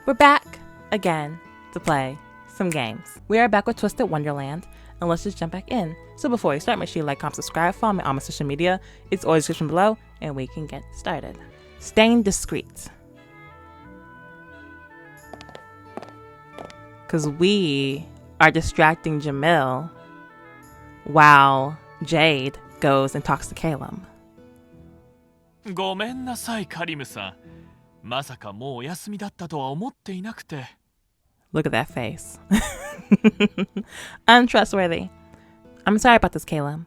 We're back again to play some games. We are back with Twisted Wonderland, and let's just jump back in. So before we start, make sure you like, comment, subscribe, follow me on my social media. It's always description below, and we can get started. Staying discreet. Because we are distracting Jamil while Jade goes and talks to Caleb. ごめんなさい、カリムさん。まさかもうお休みだったとは思っていなくて。Look at that face. Untrustworthy. I'm sorry about this, Caleb.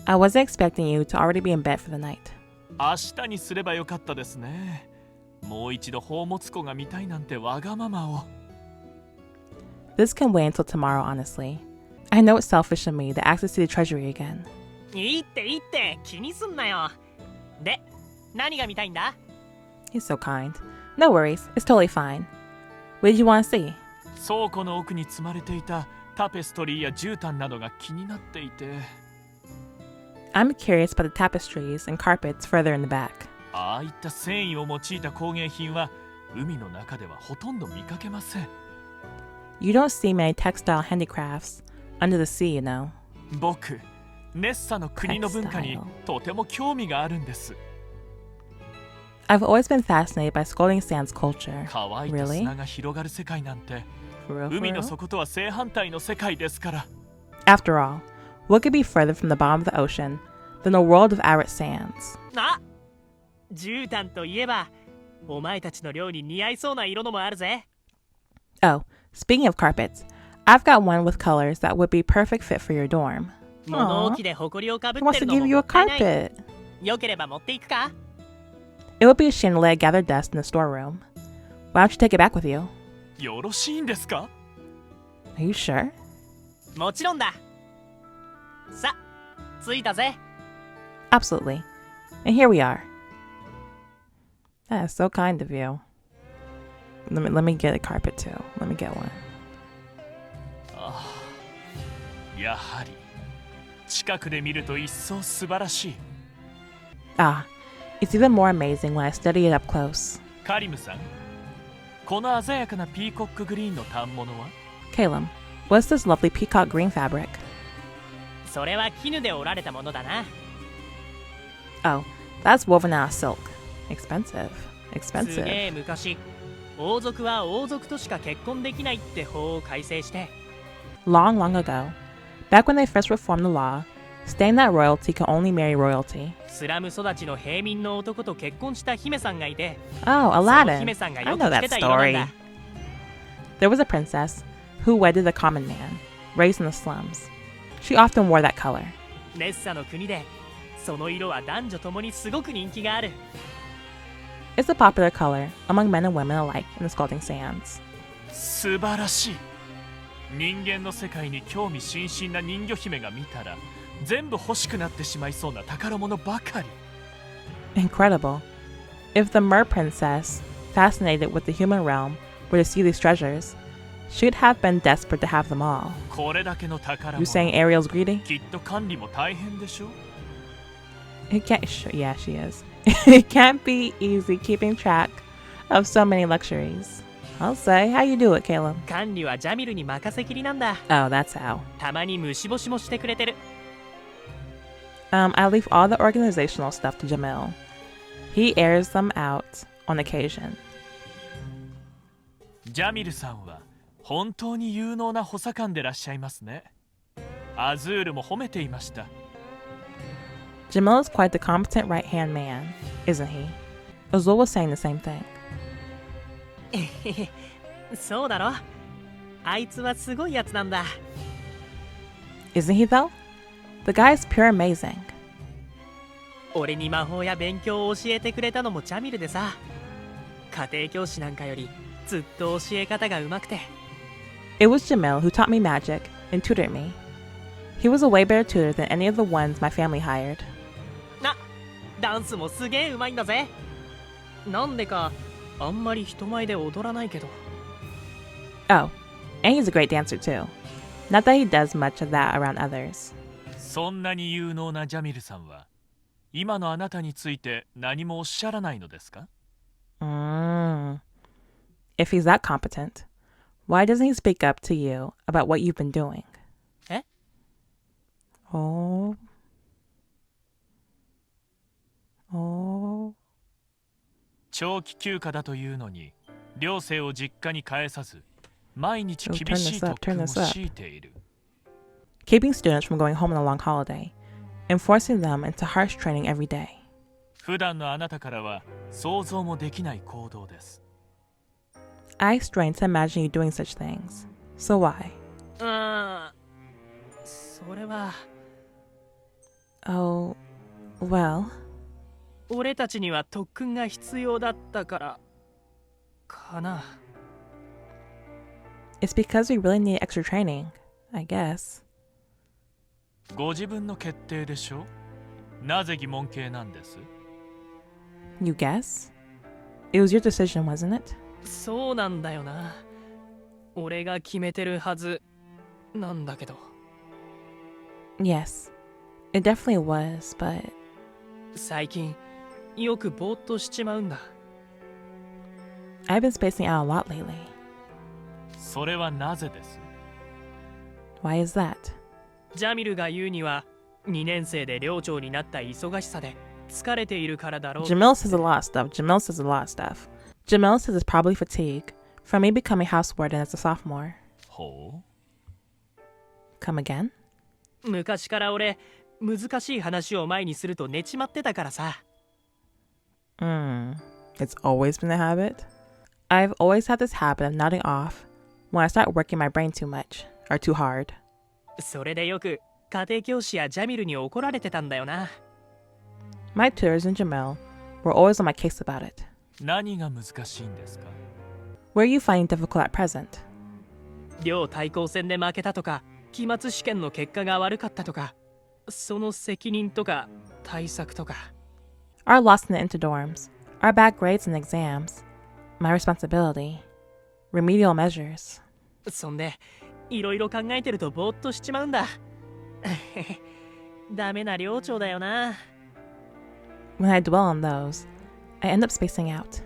I wasn't expecting you to already be in bed for the night. 明日にすればよかったですね。もう一度宝物庫が見たいなんてわがままを。This can wait until tomorrow, honestly. I know it's selfish of me to ask to see the treasury again. いいって気にすんなよ。で、何が見たいんだ? He's so kind. No worries, it's totally fine. What did you want to see? 倉庫の奥に積まれていたタペストリーや絨毯などが気になっていて。I'm curious about the tapestries and carpets further in the back. ああいった繊維を用いた工芸品は海の中ではほとんど見かけません。You don't see many textile handicrafts under the sea, you know. 僕、ネッサの国の文化にとても興味があるんです。I've always been fascinated by Scolding Sand's culture. 乾いた Really? 砂が広がる世界なんて、For real, 海 for の real? 底とは正反対の世界ですから。After all, what could be further from the bottom of the ocean than a world of arid sands? あ、絨毯といえば、お前たちの寮に似合いそうな色のもあるぜ。Oh, speaking of carpets, I've got one with colors that would be perfect fit for your dorm. 物置で埃をかぶ He っ wants て to るの give も you も a ったいない。 carpet. よければ持っていくか? It would be a shame to let it gather dust in the storeroom. Why don't you take it back with you? よろしいんですか? Are you sure? もちろんだ。さ、着いたぜ。Absolutely. And here we are. That is so kind of you. Let me get a carpet too. Let me get one. ああ、やはり近くで見ると一層素晴らしい。Ah, it's even more amazing when I study it up close. カリムさん、この鮮やかなピーコックグリーンの反物は? Caleb, what's this lovely peacock green fabric? それは絹で織られたものだな。Oh, that's woven out of silk. Expensive. すげ Expensive. え昔、王族は王族としか結婚できないって法を改正して、 Long, long ago, back when they first reformed the law, stating that royalty could only marry royalty. スラム育ちの平民の男と結婚した姫さんがいて、 Oh, その Aladdin. 姫さんが I よく know つ that けた色なん story. だ。 There was a princess who wedded a common man, raised in the slums. She often wore that color. ネッサの国で、その色は男女ともにすごく人気がある。It's a popular color among men and women alike in the Scalding Sands. 素晴らしい。人間の世界に興味津々な人魚姫が見たら全部欲しくなってしまいそうな宝物ばかり。 Incredible. If the Mer Princess, fascinated with the human realm, were to see these treasures, she'd have been desperate to have them all. これだけの宝 You 物、 saying Ariel's greedy? きっと管理も大変でしょ? It can't. Yeah, she is. It can't be easy keeping track of so many luxuries. I'll say. How you do it, Caleb? 管理はジャミルに任せきりなんだ。 Oh, that's how. たまに虫干しもしてくれてる。I leave all the organizational stuff to Jamil. He airs them out on occasion. ジャミルさんは本当に有能な補佐官でらっしゃいますね。アズールも褒めていました。 Jamil is quite the competent right-hand man, isn't he? Azul was saying the same thing. そうだろ。あいつはすごいやつなんだ。 Isn't he though? The guy is pure amazing. 俺に魔法や勉強を教えてくれたのもジャミルでさ。家庭教師なんかよりずっと教え方がうまくて。 It was Jamil who taught me magic and tutored me. He was a way better tutor than any of the ones my family hired. ダンスもすげえうまいんだぜ。なんでかあんまり人前で踊らないけど。 Oh, and he's a great dancer too. Not that he does much of that around others. そんなに有能なジャミルさんは今のあなたについて何もおっしゃらないのですか? If he's that competent, why doesn't he speak up to you about what you've been doing? Eh? Oh. 長期休暇だというのに寮生を実家に帰さず毎日厳しい特訓を強いている。 Keeping students from going home on a long holiday and forcing them into harsh training every day. 普段のあなたからは想像もできない行動です。 I strain to imagine you doing such things. So why? それは Oh, well. 俺たちには特訓が必要だったからかな。 It's because we really need extra training, I guess. ご自分の決定でしょ。なぜ疑問形なんです？ You guess? It was your decision, wasn't it? そうなんだよな。俺が決めてるはずなんだけど。 Yes, it definitely was, but 最近よくぼーっとしちまうんだ。 I've been spacing out a lot lately. それはなぜです？ Why is that? ジャミルが言うには2年生で寮長になった忙しさで疲れているからだろう。 Jamil says a lot of stuff. Jamil says it's probably fatigue from me becoming house warden as a sophomore. ほう。 Come again? 昔から俺難しい話を前にすると寝ちまってたからさ。 It's always been a habit. I've always had this habit of nodding off when I start working my brain too much or too hard. それでよく家庭教師やジャミルに怒られてたんだよな。 My tutors and Jamil were always on my case about it. 何が難しいんですか？ Where are you finding difficult at present? 寮対抗戦で負けたとか、期末試験の結果が悪かったとか、その責任とか対策とか。 Our loss in the interdorms, our bad grades and exams, my responsibility, remedial measures. そんでいろいろ考えてるとぼーっとしちまうんだ。ダメな寮長だよな。 When I dwell on those, I end up spacing out.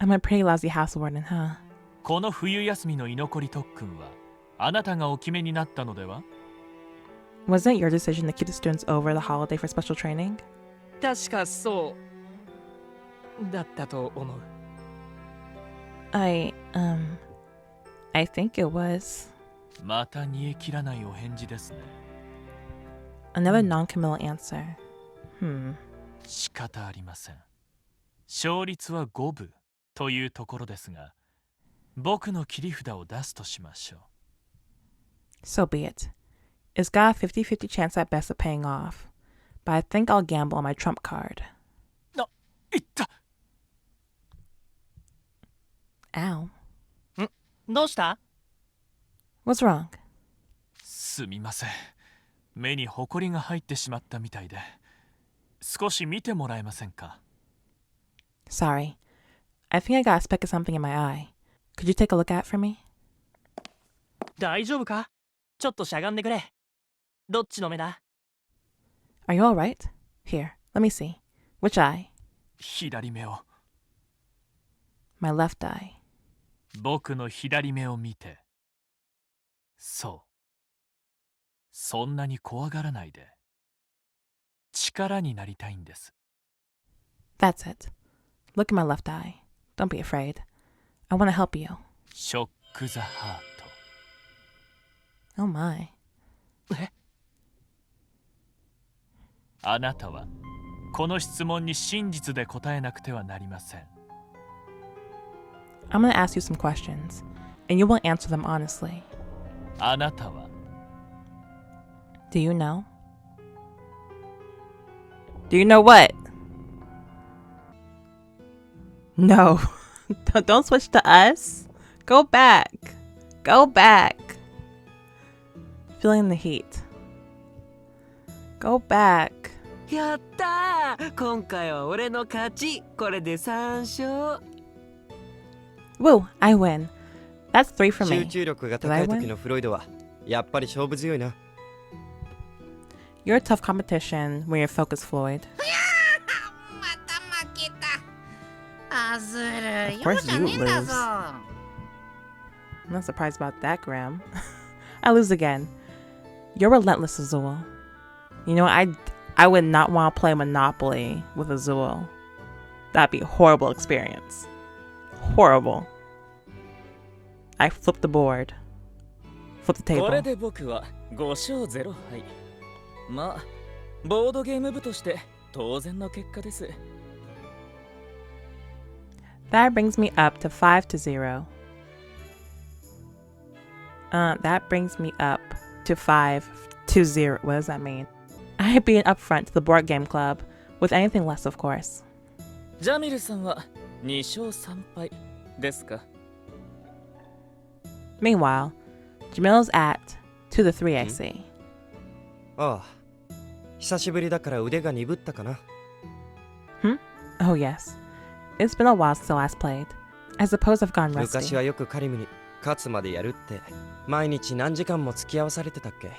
I'm a pretty lousy house warden, huh? この冬休みの居残り特訓はあなたがお決めになったのでは？ Wasn't it your decision to keep the students over the holiday for special training? 確かそうだったと思う。 I think it was. また煮え切らないお返事ですね。 Another non-committal answer. 仕方ありません。勝率は五分というところですが、僕の切り札を出すとしましょう。 So be it. It's got a 50-50 chance at best of paying off, but I think I'll gamble on my trump card. いった。 Ow. どうした？ What's wrong? すみません。目にホコリが入ってしまったみたいで、少し見てもらえませんか？ Sorry. I think I got a speck of something in my eye. Could you take a look at it for me? 大丈夫か？ちょっとしゃがんでくれ。どっちの目だ？ Are you alright? Here, let me see. Which eye? 左目を。 My left eye. 僕の左目を見て。そう。そんなに怖がらないで。力になりたいんです。 That's it. Look at my left eye. Don't be afraid. I want to help you. ショック・ザ・ハート。 Oh my. あなたはこの質問に真実で答えなくてはなりません。 I'm going to ask you some questions, and you will answer them honestly. あなたは Do you know? Do you know what? No. Don't switch to us. Go back. Go back. Feeling the heat. Go back. やったー、今回は俺の勝ち。これで3勝。 Woo, I win. That's 3 for 集 me. 中力が高い時のフロイドはやっぱり勝負強いな。 You're a tough competition when you're focused, Floyd. また負けた。アズール、 Of course ようじゃねえんだ you ぞ。I'm not surprised about that, Graham. I lose again. You're relentless, Azul. You know, I would not want to play Monopoly with Azul. That'd be a horrible experience. Horrible. I flip the board. Flip the これ table. で僕は5勝0敗。まあ、ボードゲーム部として当然の結果です。That brings me up to 5-0. That brings me up to 5-0. What does that mean? I'd be an upfront to the board game club, with anything less, of course. ジャミルさんは2勝3敗ですか？ Meanwhile, Jamil's at 2-3, I see. ああ、久しぶりだから腕が鈍ったかな。Oh, yes. It's been a while since I last played. I suppose I've gone 昔 rusty. はよくカリムに勝つまでやるって毎日何時間も付き合わされてたっけ。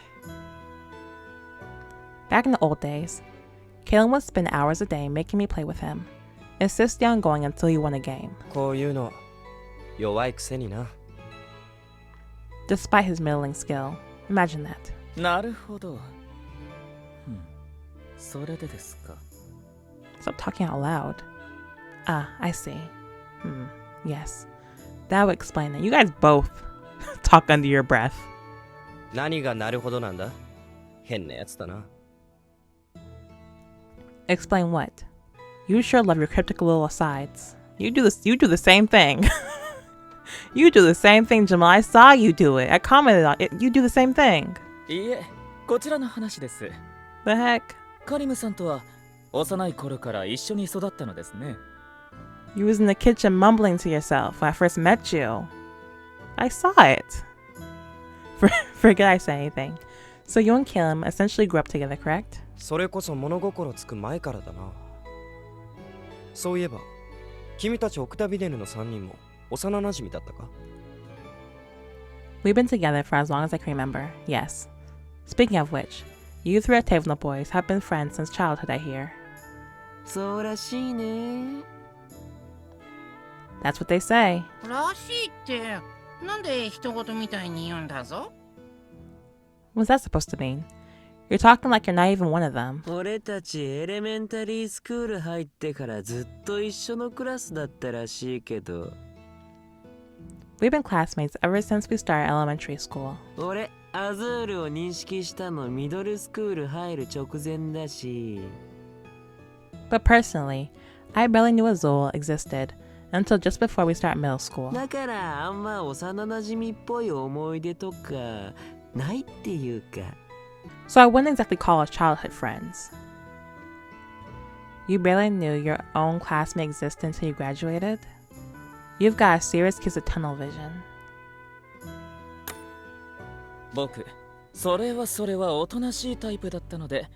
Back in the old days, Kalen would spend hours a day making me play with him, insisting on going until he won a game. こういうの弱いくせにな。 Despite his middling skill. Imagine that. なるほど。それでですか。 Stop talking out loud. Ah, I see. Yes. That would explain it. You guys both talk under your breath. 何がなるほどなんだ。変なやつだな。 Explain what? You sure love your cryptic little asides. You do the same thing. You do the same thing, Jamil. I saw you do it. I commented on it. You do the same thing. いいえ、こちらの話です。 The heck? カリムさんとは幼い頃から一緒に育ったのですね。 You was in the kitchen mumbling to yourself when I first met you. I saw it. Forget I said anything. So you and Kim essentially grew up together, correct? それこそ物心つく前からだな。そういえば、君たちオクタビデヌの3人も幼馴染だったか？ We've been together for as long as I can remember, yes. Speaking of which, you three at Table of Boys have been friends since childhood, I hear. そうらしいね。 That's what they say. らしいってなんで人事みたいに言うんだぞ。 What's that supposed to mean? You're talking like you're not even one of them. 俺たちエレメンタリースクール入ってからずっと一緒のクラスだったらしいけど。 We've been classmates ever since we started elementary school. 俺アズールを認識したのミドルスクール入る直前だし。 But personally, I barely knew Azul existed until just before we start middle school. だからあんま幼馴染っぽい思い出とかないっていうか。 So I wouldn't exactly call us childhood friends. You barely knew your own classmate existed until you graduated? You've got a serious case of tunnel vision. 僕、それはおとなしいタイプだったので、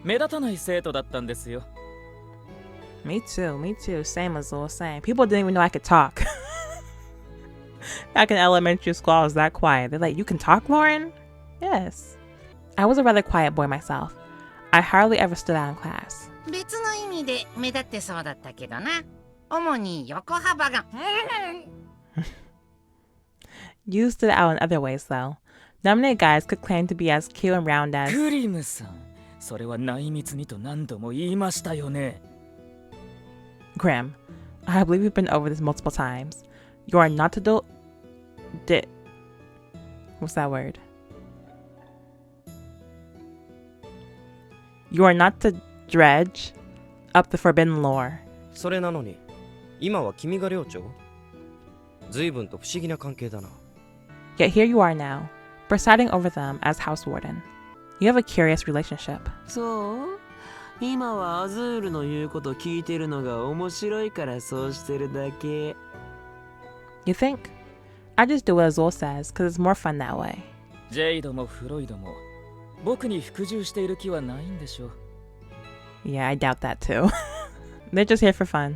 目立たない生徒だったんですよ。 Me too. Same Azul, same. People didn't even know I could talk. Back in elementary school, I was that quiet. They're like, you can talk, Lauren? Yes. I was a rather quiet boy myself. I hardly ever stood out in class. 別の意味で目立ってそうだったけどな。主に横幅が。You stood out in other ways, though. Nominated guys could claim to be as cute and round as... クリムさん、それは内密にと何度も言いましたよね。 Grim, I believe we've been over this multiple times. You are not to What's that word? You are not to dredge up the forbidden lore. それなのに、今は君が寮長？随分と不思議な関係だな。 Yet here you are now, presiding over them as house warden. You have a curious relationship. そう今はアズールの言うこと聞いてるのが面白いからそうしてるだけ。 You think? I just do what Azul says because it's more fun that way. ジェイドもフロイドも僕に服従している気はないんでしょう。 Yeah, I doubt that too. They're just here for fun,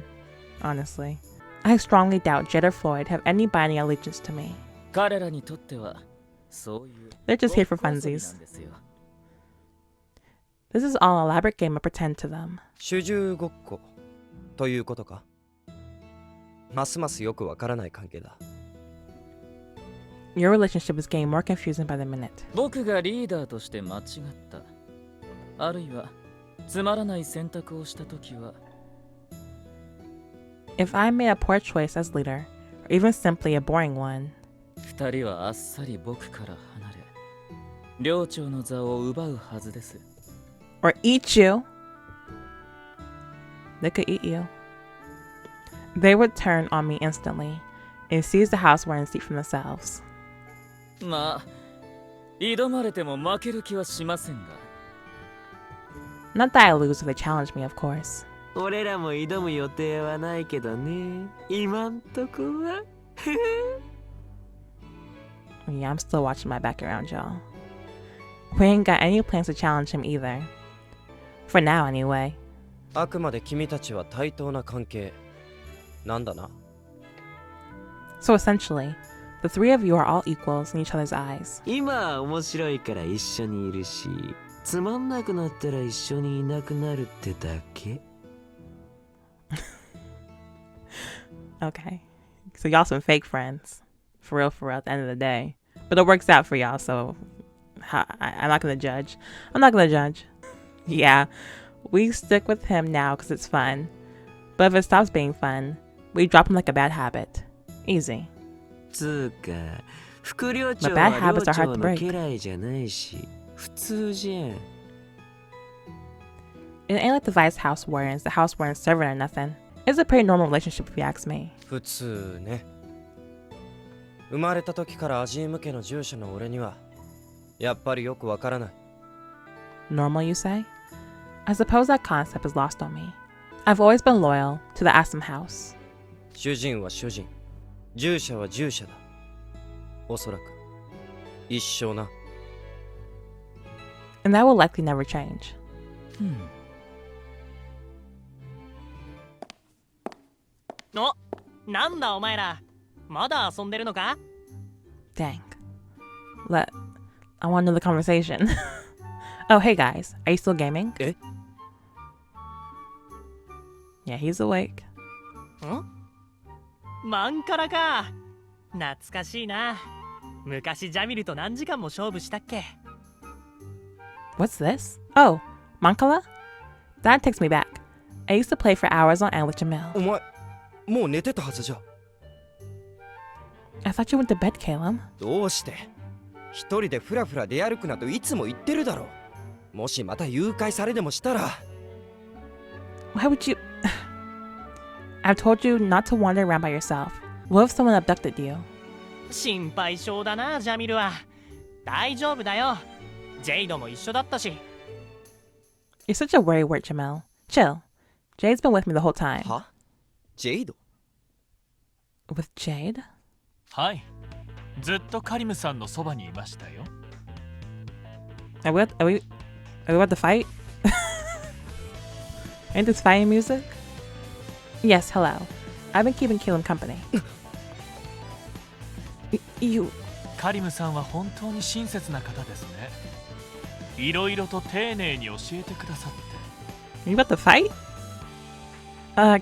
honestly. I strongly doubt Jade or Floyd have any binding allegiance to me. 彼らにとってはそういう They're just here for ごっこ遊び funsies. なんですよ。 This is all an elaborate game of pretend to them. 主従ごっこということか？ますますよくわからない関係だ。Your relationship is getting more confusing by the minute. 僕がリーダーとして間違った。あるいはつまらない選択をしたときは。If I made a poor choice as leader, or even simply a boring one, 二人はあっさり僕から離れ、領長の座を奪うはずです。or eat you, they could eat you. They would turn on me instantly and seize the housewarming seat from themselves. まあ、挑まれても負ける気はしませんが。Not that I lose if they challenge me, of course. 俺らも挑む予定はないけどね。今んとこは。Yeah, I'm still watching my back around, y'all. We ain't got any plans to challenge him either. For now, anyway. あくまで君たちは対等な関係なんだな。So essentially, the three of you are all equals in each other's eyes. 今は面白いから一緒にいるし、つまんなくなったら一緒にいなくなるってだけ。Okay. So y'all some fake friends. For real, at the end of the day. But it works out for y'all, so I'm not gonna judge. Yeah, we stick with him now because it's fun. But if it stops being fun, we drop him like a bad habit. Easy. つうか、副領長 But は bad 領 habits are 長 hard to の break. 家来じゃないし、普通じゃん。It ain't like the vice house wardens, the house warden's servant or nothing. It's a pretty normal relationship if you ask me. 普通ね。生まれた時からアジーム家の従者の俺にはやっぱりよくわからない。 Normal, you say? I suppose that concept is lost on me. I've always been loyal to the Assam house. 主人は主人、従者は従者だ。おそらく一生な。 And that will likely never change. お、なんだお前ら。まだ遊んでるのか？ Dang. I want to know the conversation. Oh, hey guys. Are you still gaming? え？ Yeah, he's awake. マンカラか。懐かしいな。昔ジャミルと何時間も勝負したっけ？ What's this? Oh, Mankala? That takes me back. I used to play for hours on end with Jamil. お前、もう寝てたはずじゃ。I thought you went to bed, Caleb. どうして？一人でフラフラ出歩くなといつも言ってるだろう。もしまた誘拐されでもしたら。Why would you... I've told you not to wander around by yourself. What if someone abducted you? 心配性だな、ジャミルは。大丈夫だよ。ジェイドも一緒だったし。You're such a worry wart, Jamil. Chill. Jade's been with me the whole time. は？ジェイド？ With Jade? はい。ずっとカリムさんのそばにいましたよ。Are we about to fight? Ain't this fighting music? Yes, hello. I've been keeping Caleb company. You... カリムさんは本当に親切な方ですね。いろいろと丁寧に教えてくださって。Are you about to fight?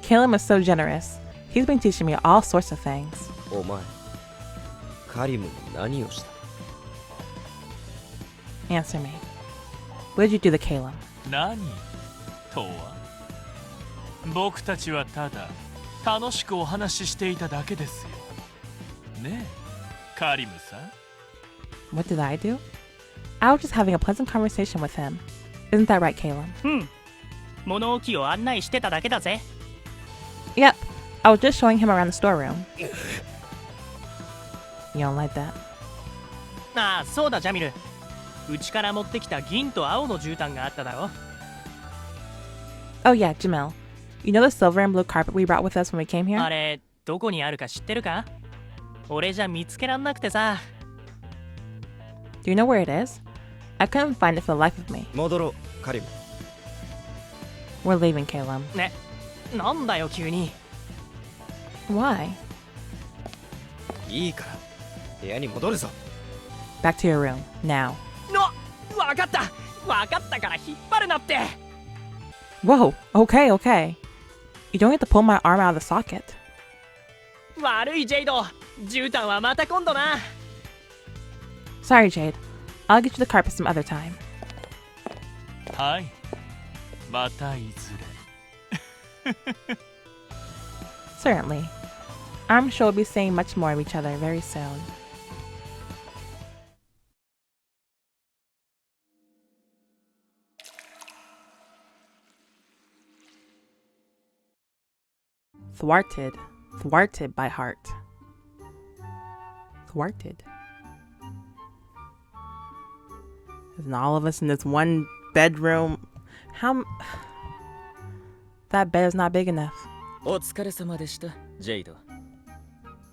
Caleb is so generous. He's been teaching me all sorts of things. お前、カリムに何をした？ Answer me. What did you do to Caleb? 何とは？僕たちはただ楽しくお話ししていただけですよ。ねえ、カリムさん。What did I do? I was just having a pleasant conversation with him. Isn't that right, Caleb? 物置を案内してただけだぜ。Yep. I was just showing him around the storeroom. You don't like that? ああ、そうだジャミル。うちから持ってきた銀と青の絨毯があっただろ。Oh yeah, Jamil. You know the silver and blue carpet we brought with us when we came here? あれ、どこにあるか知ってるか？俺じゃ見つけらんなくてさ。Do you know where it is? I couldn't find it for the life of me. 戻ろう、カリム。We're leaving, Caleb. ね、なんだよ急に。Why? いいから、部屋に戻るぞ。Back to your room, now. わかったから引っ張るなって。Whoa, okay. You don't get to pull my arm out of the socket. 悪いジェイド、絨毯はまた今度な。Sorry, Jade. I'll get you the carpet some other time. はい。またいずれ。Certainly. I'm sure we'll be seeing much more of each other very soon. Thwarted by heart. Thwarted. And all of us in this one bedroom. That bed is not big enough. お疲れ様でした、ジェイド。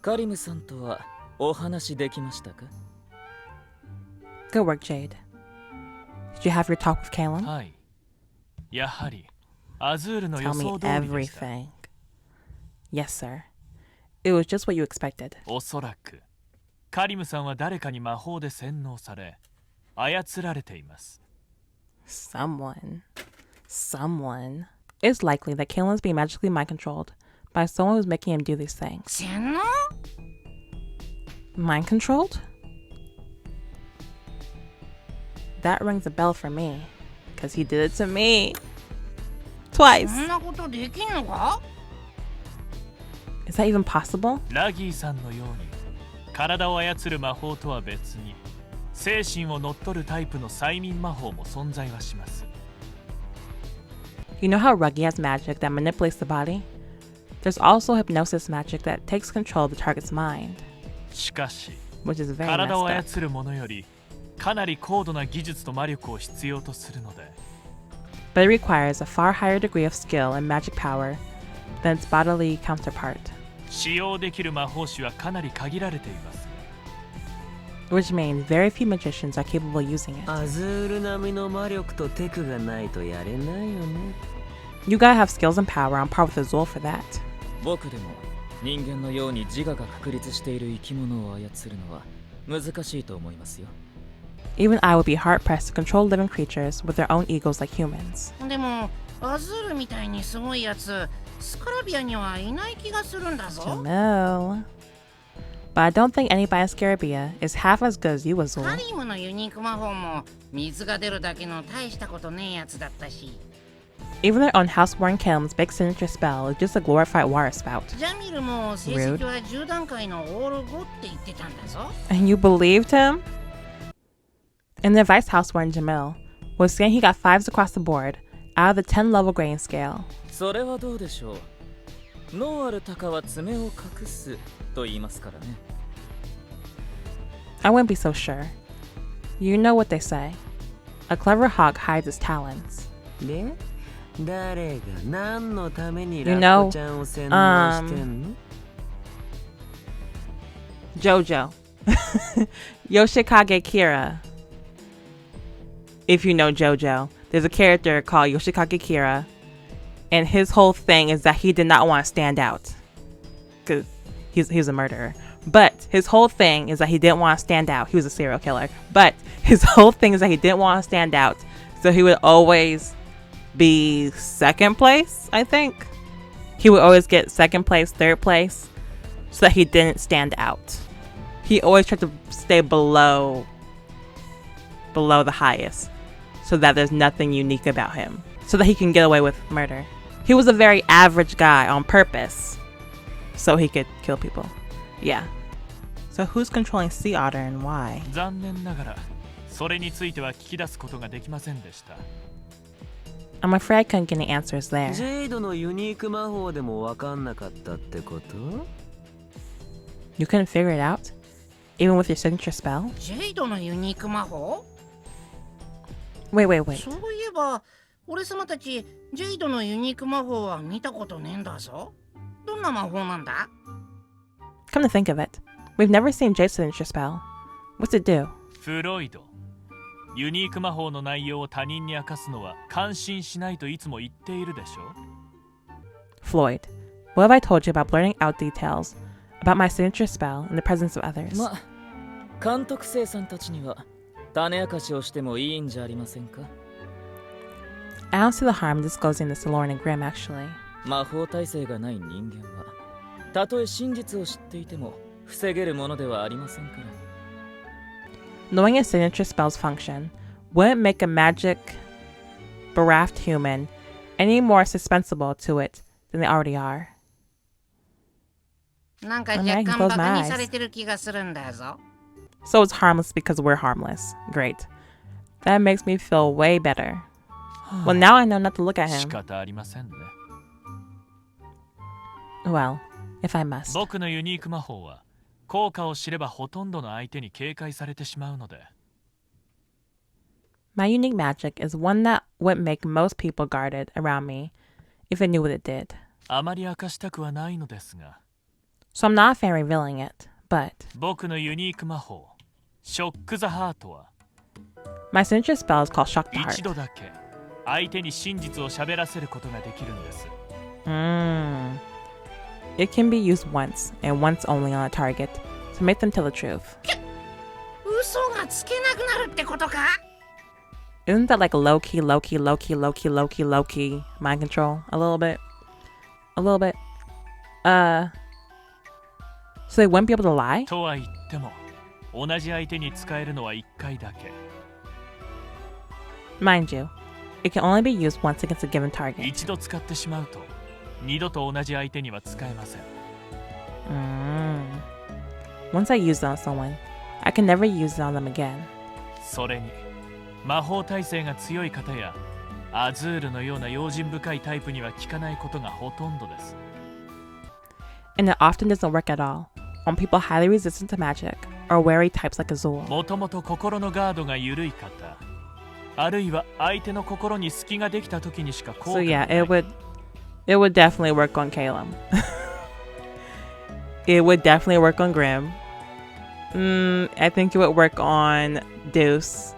カリムさんとはお話できましたか？ Good work, Jade. Did you have your talk with Kalen? はい。やはり、アズールの Tell 予 me 想通りでした。 everything. Yes, sir. It was just what you expected. おそらく、カリムさんは誰かに魔法で洗脳され、操られています。Someone. It's likely that Kalen's being magically mind-controlled by someone who's making him do these things. 洗脳？ Mind-controlled? That rings a bell for me. Because he did it to me. Twice. そんなことできんのか？ Is that even possible? ラギーさんのように、体を操る魔法とは別に、精神を乗っ取るタイプの催眠魔法も存在はします。You know how Ruggy has magic that manipulates the body? There's also hypnosis magic that takes control of the target's mind. しかし、 Which is very 体を messed up. 操るものより、かなり高度な技術と魔力を必要とするので、But it requires a far higher degree of skill and magic power than its bodily counterpart. 使用できる魔法師はかなり限られています。Which means very few magicians are capable of using it. アズール並みの魔力とテクがないとやれないよね。You gotta have skills and power on par with Azul for that. 僕でも人間のように自我が確立している生き物を操るのは難しいと思いますよ。Even I would be hard-pressed to control living creatures with their own egos like humans. でもアズールみたいにすごいやつスカラビアにはいない気がするんだぞ。 Jamil. But I don't think anybody in Scarabia is half as good as you, Azul. カリムのユニーク魔法も水が出るだけの大したことねえやつだったし。 Even their own houseborn Kalem's big signature spell is just a glorified water spout. ジャミルも成績は10段階のオール5って言ってたんだぞ。 And you believed him? And the vice houseborn Jamil was saying he got 5s across the board out of the 10-level grading scale. それはどうでしょう。脳ある鷹は爪を隠すと言いますからね。I wouldn't be so sure. You know what they say. A clever hawk hides its talons. で、誰が何のために You ラ know, ッコちゃんを洗脳してんの？ JoJo. Yoshikage Kira. If you know JoJo, there's a character called Yoshikage Kira, and his whole thing is that he did not want to stand out. Because he's a murderer. But his whole thing is that he didn't want to stand out. He was a serial killer. But his whole thing is that he didn't want to stand out. So he would always be second place, I think. He would always get second place, third place, so that he didn't stand out. He always tried to stay below the highest, so that there's nothing unique about him, so that he can get away with murder. He was a very average guy on purpose, so he could kill people. Yeah. So who's controlling Sea Otter and why? 残念ながら、それについては聞き出すことができませんでした。I'm afraid I couldn't get any answers there. ジェイドのユニーク魔法でも分かんなかったってこと？ You couldn't figure it out? Even with your signature spell? ジェイドのユニーク魔法？ Wait. そういえば俺様たちジェイドのユニーク魔法は見たことねえんだぞ。どんな魔法なんだ？ Come to think of it, we've never seen Jade's signature spell. What's it do? フロイド。ユニーク魔法の内容を他人に明かすのは感心しないといつも言っているでしょ。 Floyd, what have I told you about blurting out details about my signature spell in the presence of others? ま、監督生さんたちには種明かしをしてもいいんじゃありませんか？ I don't see the harm in disclosing this to Lauren and Grimm, actually. 魔法耐性がない人間はたとえ真実を知っていても防げるものではありませんから。Knowing a signature spell's function wouldn't make a magic bereft human any more susceptible to it than they already are. なんか I mean, I 若 can 干 close バカ my にさ eyes. れてる気がするんだぞ。 So it's harmless because we're harmless. Great. That makes me feel way better. Well, now I know not to look at 仕 him. 方ありませんね。 Well, if I must. 僕のユニーク魔法は効果を知ればほとんどの相手に警戒されてしまうので。 My unique magic is one that would make most people guarded around me if they knew what it did. あまり明かしたくはないのですが、 So I'm not a fan revealing it, but 僕のユニーク魔法、ショック・ザ・ハートは my signature spell is called Shock the 一 Heart. 度だけ相手に真実を喋らせることができるんです。 It can be used once and once only on a target to make them tell the truth. 嘘がつけなくなるってことか？ Isn't that like low-key mind control? A little bit? A little bit? So they wouldn't be able to lie? とは言っても、同じ相手に使えるのは1回だけ。 Mind you, it can only be used once against a given target. 一度使ってしまうと、二度と同じ相手には使えません。 Once I use it on someone, I can never use it on them again. それに、魔法耐性が強い方や、アズールのような用心深いタイプには効かないことがほとんどです。 And it often doesn't work at all on people highly resistant to magic or wary types like Azul. もともと心のガードが緩い方、あるいは相手の心に隙ができた時にしか効 So 果が yeah, ない。 it would definitely work on Caleb. It would definitely work on Grim. I think it would work on Deuce.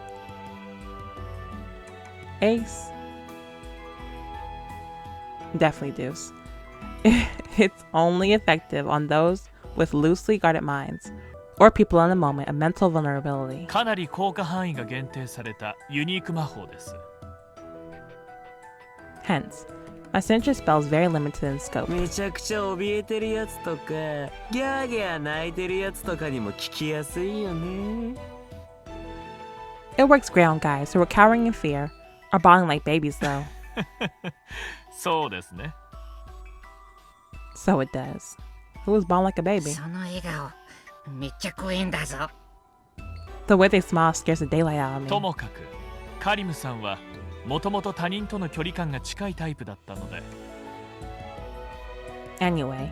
Ace. Definitely Deuce. It's only effective on those with loosely guarded minds or people in a moment of mental vulnerability. かなり効果範囲が限定されたユニーク魔法です。 Hence, my signature spell is very limited in scope. めちゃくちゃ怯えてるやつとか、ギャーギャー泣いてるやつとかにも聞きやすいよね。 It works great on guys who are cowering in fear or bawling like babies, though. そうですね。 So it does. Who was born like a baby? その笑顔、めっちゃ怖いんだぞ。 The way they smile scares the daylight out of と me. もかく、カリムさんはもともと他人との距離感が近いタイプだったので、 Anyway,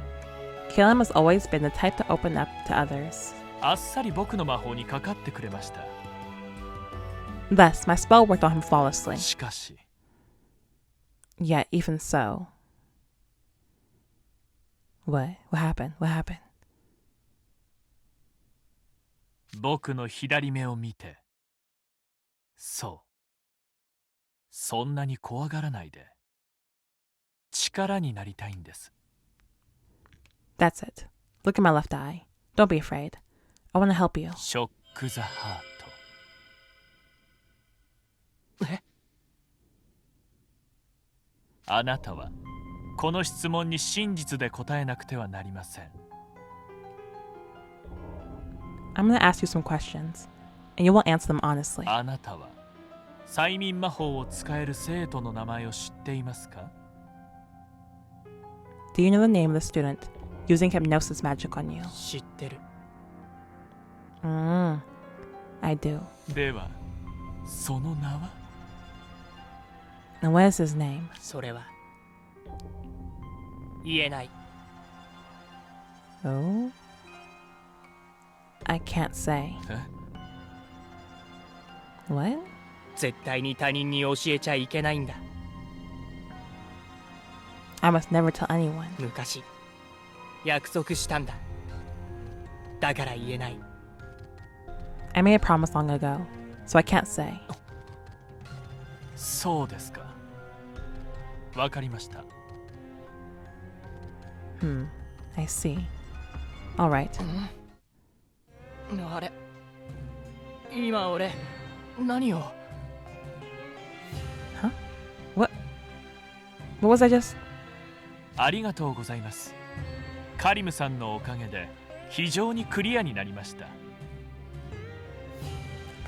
Caleb has always been the type to open up to others. あっさり僕の魔法にかかってくれました。 Thus, my spell worked on him flawlessly. しかし、 Yet, even so. What? What happened? What happened? 僕の左目を見て、そう、そんなに怖がらないで、力になりたいんです。 That's it. Look at my left eye. Don't be afraid. I want to help you. ショック・ザ・ハート。え？あなたはこの質問に真実で答えなくてはなりません。 I'm going to ask you some questions, and you will answer them honestly. あなたは催眠魔法を使える生徒の名前を知っていますか？ Do you know the name of the student using hypnosis magic on you? 知ってる。 I do. では、その名は？ And what is his name? それは言えない。 Oh? I can't say. え？ What? 絶対に他人に教えちゃいけないんだ。 I must never tell anyone. 昔約束したんだ。だから言えない。 I made a promise long ago, so I can't say. そうですか。わかりました。 I see. All right. あれ、今俺何を？ What was I just? ありがとうございます。カリムさんのおかげで非常にクリアになりました。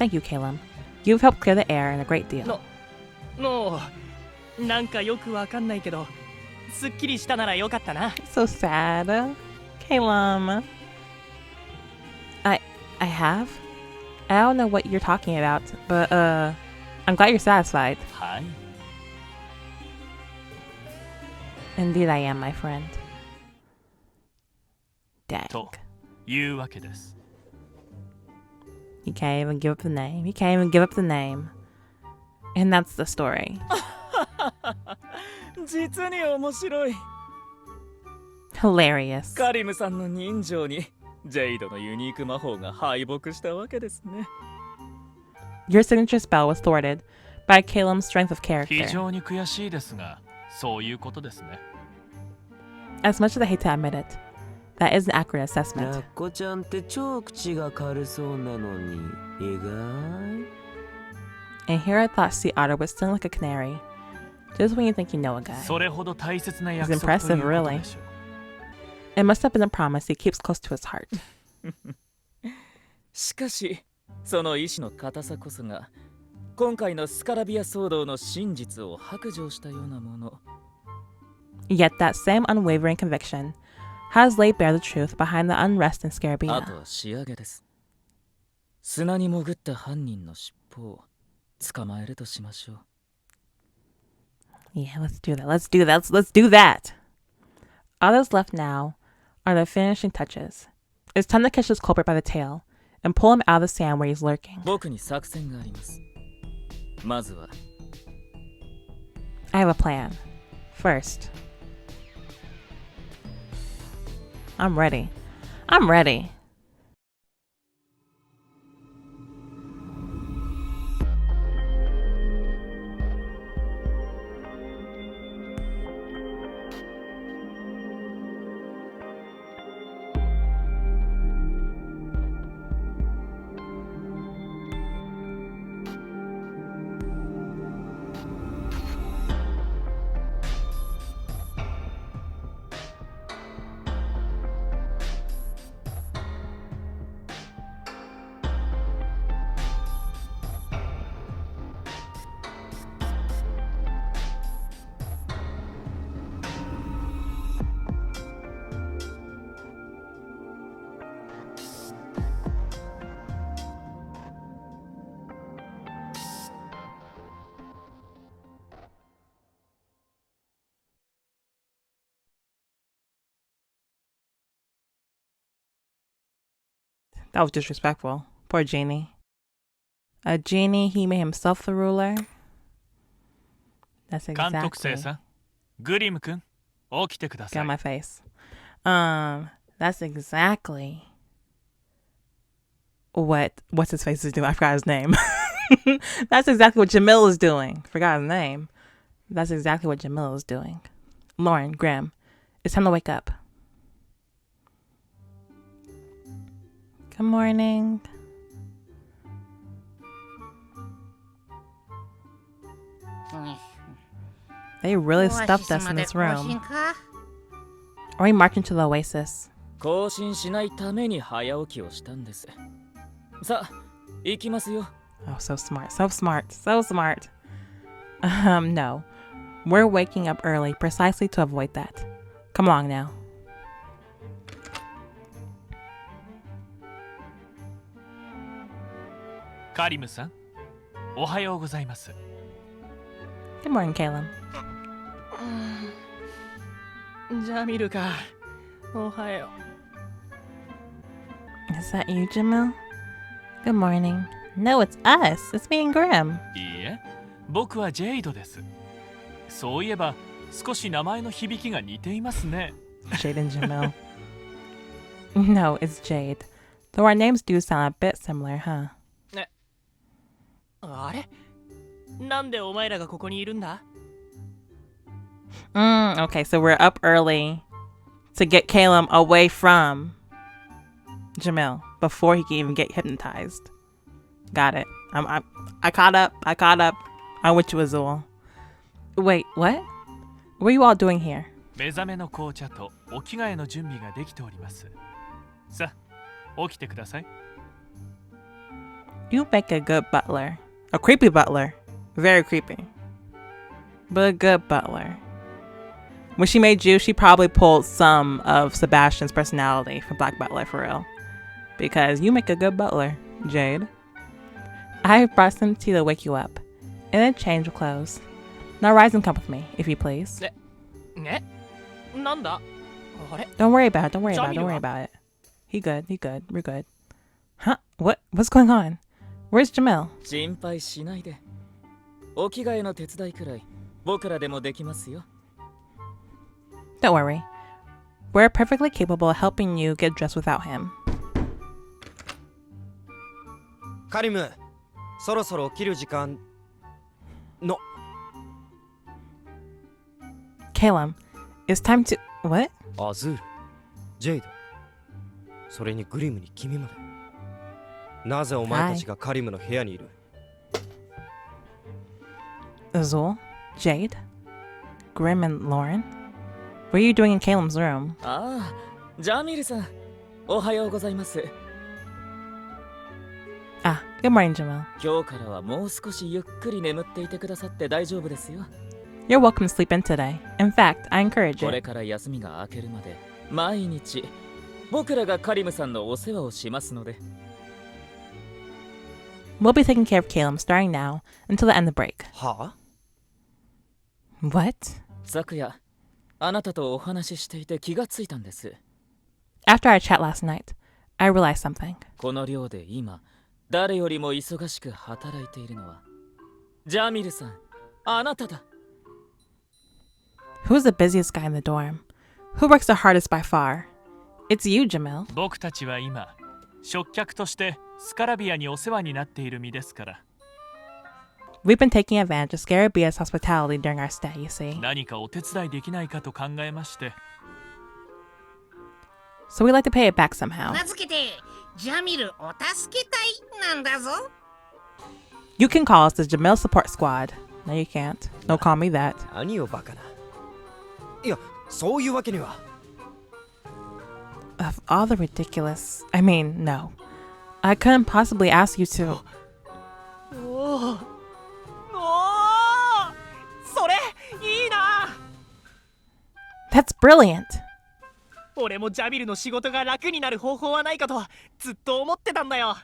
Thank you, Caleb. You've helped clear the air and a great deal. もうなんかよくわかんないけどすっきりしたならよかったな。 So sad. Caleb. I have? I don't know what you're talking about, but I'm glad you're satisfied. はい。 Indeed I am, my friend. Dang. というわけです。 He can't even give up the name. He can't even give up the name. And that's the story. 実に面白い。 Hilarious. カリムさんの人情にジェイドのユニーク魔法が敗北したわけですね。 Your signature spell was thwarted by Caleb's strength of 非 character. 常に悔しいですが、そういうことですね。 As much as I hate to admit it, that is an accurate ラ assessment. ッコちゃんって超口が軽そうなのに意外。 And here I thought Sea Otter would sing like a canary, just when you think you know a guy. それほど大切な約 It's 束という impressive, こと really. でしょう。 It must have been a promise he keeps close to his heart. しかし、その意志の固さこそが今回のスカラビア騒動の真実を白状したようなもの。 Yet that same unwavering conviction has laid bare the truth behind the unrest in あ Scarabia. とは仕上げです。砂に潜った犯人の尻尾を捕まえるとしましょう。 Yeah, let's do that. Let's do that. Let's do that. All that's left now are the finishing touches. It's time to catch this culprit by the tail and pull him out of the sand where he's lurking. 僕に作戦があります。まずは I have a plan. First, I'm ready. I'm ready. That was disrespectful. Poor Genie. A genie, he made himself the ruler. That's 監督生 exactly. さん、グリム君、起きてくだ Get さ on い。 my face. That's exactly what's his face is doing. I forgot his name. That's exactly what Jamil is doing. Forgot his name. That's exactly what Jamil is doing. Lauren, Graham, it's time to wake up. Good morning. They really stuffed us in this room. Or we march into the oasis. 更新しないために早起きをしたんです。さあ、行きますよ。 Oh, so smart, so smart, so smart. No. We're waking up early precisely to avoid that. Come along now. カリムさん、おはようございます。 Good morning, Caleb. ジャミルか。おはよ Is that you, Jamil? Good morning. No, it's us. It's me and Graham. いいえ、僕はジェイドです。そういえば、少し名前の響きが似ていますね。 Jade and Jamil. No, it's Jade. Though our names do sound a bit similar, huh? あれなんでお前らがここにいるんだ Okay, so we're up early to get Caleb away from Jamil before he can even get hypnotized. Got it. I caught up. I went to Azul. Wait, what? What are you all doing here? 目覚めの紅茶とお着替えの準備ができております。さあ、起きてください。You make a good butler. A creepy butler. Very creepy. But a good butler. When she made you, she probably pulled some of Sebastian's personality from Black Butler for real. Because you make a good butler, Jade. I have brought some tea to wake you up. And then change of clothes. Now rise and come with me, if you please. ねなんだあれ Don't worry about it, don't worry about it, don't worry about it. He good, we're good. Huh? What's going on? Where's Jamil? 心配しないで。お着替えの手伝いくらい僕らでもできますよ。Don't worry. We're perfectly capable of helping you get dressed without him. カリム、そろそろ起きる時間の。Calum, it's time to... What? アズール、ジェイド、それにグリムに君まで。なぜお前たちがカリムの部屋にいる？ Azul? Jade? Grim and Lauren? What are you doing in Calum's room? ああ、ジャミルさん、おはようございます。Ah, good morning, Jamil. 今日からはもう少しゆっくり眠っていてくださって大丈夫ですよ。You're welcome to sleep in today. In fact, I encourage これ it. から休みが明けるまで毎日僕らがカリムさんのお世話をしますので。 We'll be taking care of Calum starting now until the end of break. はあ？ What? 昨夜あなたとお話ししていて気がついたんです。 After our chat last night, I realized something. この寮で今誰よりも忙しく働いているのはジャミルさん、あなただ。 Who's the busiest guy in the dorm? Who works the hardest by far? It's you, Jamil. 僕たちは今食客としてスカラビアにお世話になっている身ですから。 We've been taking advantage of Scarabia's hospitality during our stay, you see. 何かお手伝いできないかと考えまして。 So we'd like to pay it back somehow. 名付けてジャミルお助け隊なんだぞ。 You can call us the Jamil Support Squad. No, you can't. Don't call me that. 何をバカな。いや、そういうわけには。Of all the ridiculous... I mean, no. I couldn't possibly ask you to... おおそれいいな。 That's brilliant! 俺もジャミルの仕事が楽になる方法はないかとずっと思ってたんだよ。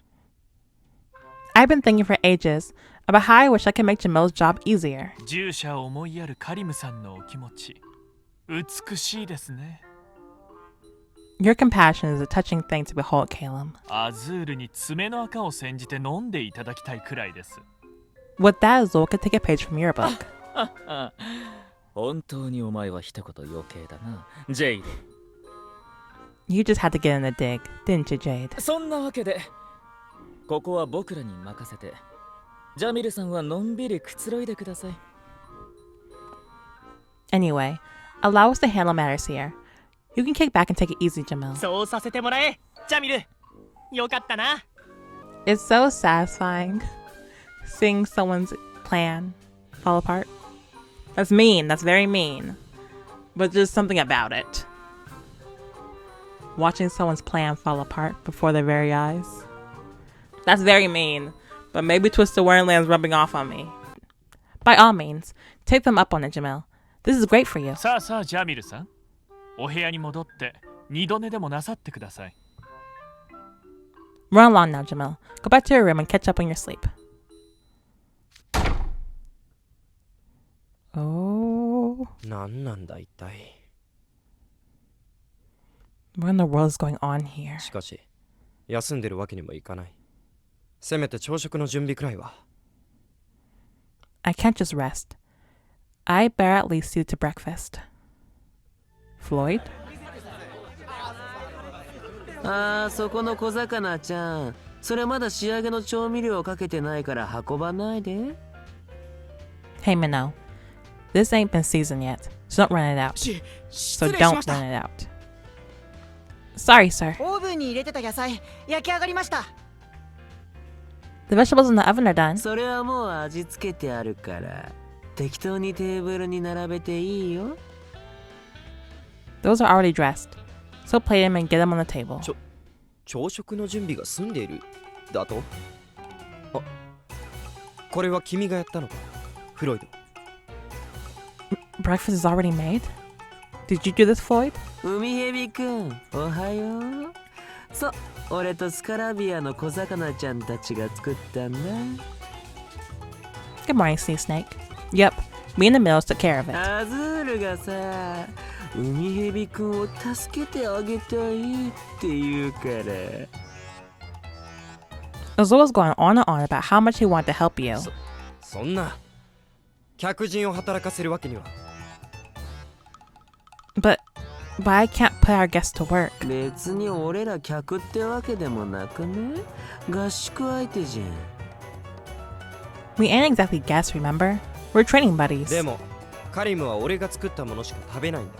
I've been thinking for ages about how I wish I could make Jamil's job easier. 従者を思いやるカリムさんのお気持ち、美しいですね。 Your compassion is a touching thing to behold, Calum. アズールに爪の赤を煎じて飲んでいただきたいくらいです。 With that, Azul could take a page from your book. 本当にお前は一言余計だな、ジェイド。 You just had to get in the dig, didn't you, Jade? そんなわけでここは僕らに任せてジャミルさんはのんびりくつろいでください。 Anyway, allow us to handle matters here. You can kick back and take it easy, Jamil. そうさせてもらえ、ジャミル。よかったな。 It's so satisfying seeing someone's plan fall apart. That's mean, that's very mean. But there's something about it. Watching someone's plan fall apart before their very eyes. That's very mean, but maybe Twisted Wonderland's rubbing off on me. By all means, take them up on it, Jamil. This is great for you. さあさあジャミルさん、お部屋に戻って二度寝でもなさってください。 Run along now, Jamil. Go back to your room and catch up on your sleep. Oh. なんなんだ一体。 What in the world is going on here? しかし、休んでるわけにもいかない。せめて朝食の準備くらいは。 I can't just rest. I better at least see to breakfast. Floyd? ああ、そこの小魚ちゃん。それまだ仕上げの調味料かけてないから運ばないで。 Hey, Minnow. This ain't been seasoned yet, so don't run it out. 失 So 礼しま don't した。 run it out. Sorry, sir. オーブンに入れてた野菜焼き上がりました。 The vegetables in the oven are done. それはもう味付けてあるから適当にテーブルに並べていいよ。 Those are already dressed, so plate them and get them on the table. 朝食の準備が済んでいるだと？これは君がやったのか、フロイド。 Breakfast is already made? Did you do this, Floyd? 海蛇くん、おはよう。そう、俺とスカラビアの小魚ちゃんたちが作ったんだ。 Good morning, Sea Snake. Yep, me and the Mills took care of it. アズールがさ、海蛇くんを助けてあげたいって言うから。 Azul was going on and on about how much he wanted to help you. そんな客人を働かせるわけには。 But I can't put our guests to work. 別に俺ら客ってわけでもなくね。合宿相手じゃん。 We ain't exactly guests, remember? We're training buddies. でもカリムは俺が作ったものしか食べないんだ。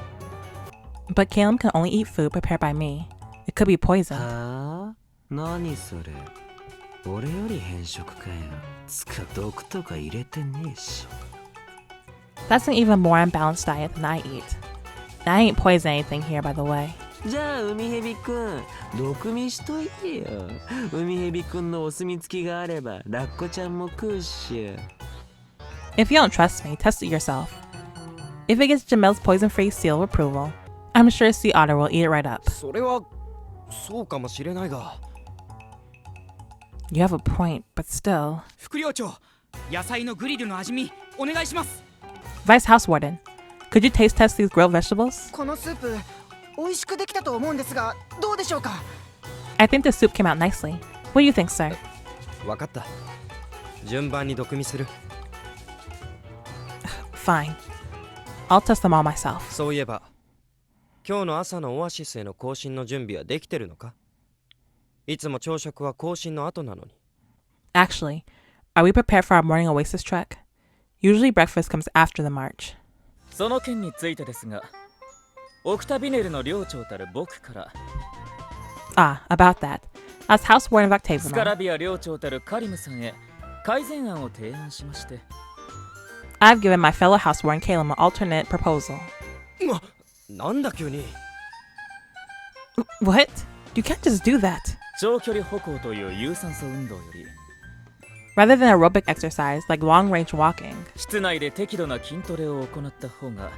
But Caleb can only eat food prepared by me. It could be poison. はあ？何それ？俺より変色かよ。つか毒とか入れてねえし。 That's an even more unbalanced diet than I eat. And I ain't poison anything here, by the way. じゃあ海蛇くん、毒味しといてよ。海蛇くんのお墨付きがあればラッコちゃんも食うっしょ。 If you don't trust me, test it yourself. If it gets Jamil's poison-free seal of approval, I'm sure Sea Otter will eat it right up. それはそうかもしれないが。 You have a point, but still. 副寮長、野菜のグリルの味見お願いします。 Vice House Warden, could you taste test these grilled vegetables? このスープ美味しくできたと思うんですが、どうでしょうか？ I think the soup came out nicely. What do you think, sir? わかった。順番に毒味する。 Fine. I'll test them all myself. そういえば今日の朝のオアシスへの行進の準備はできてるのか？いつも朝食は行進の後なのに。 Actually, are we prepared for our morning oasis trek? Usually breakfast comes after the march. その件についてですが、オクタビネルの寮長たる僕から Ah, about that. As House Warden of スカラ Octavian, ビア寮長たるカリムさんへ改善案を提案しまして。 I've given my fellow House Warden Caleb an alternate proposal. なんだ急に。 What? You can't just do that. 長距離歩行という有酸素運動より Rather than aerobic exercise like long-range walking, 室内で適度な筋トレを行った方が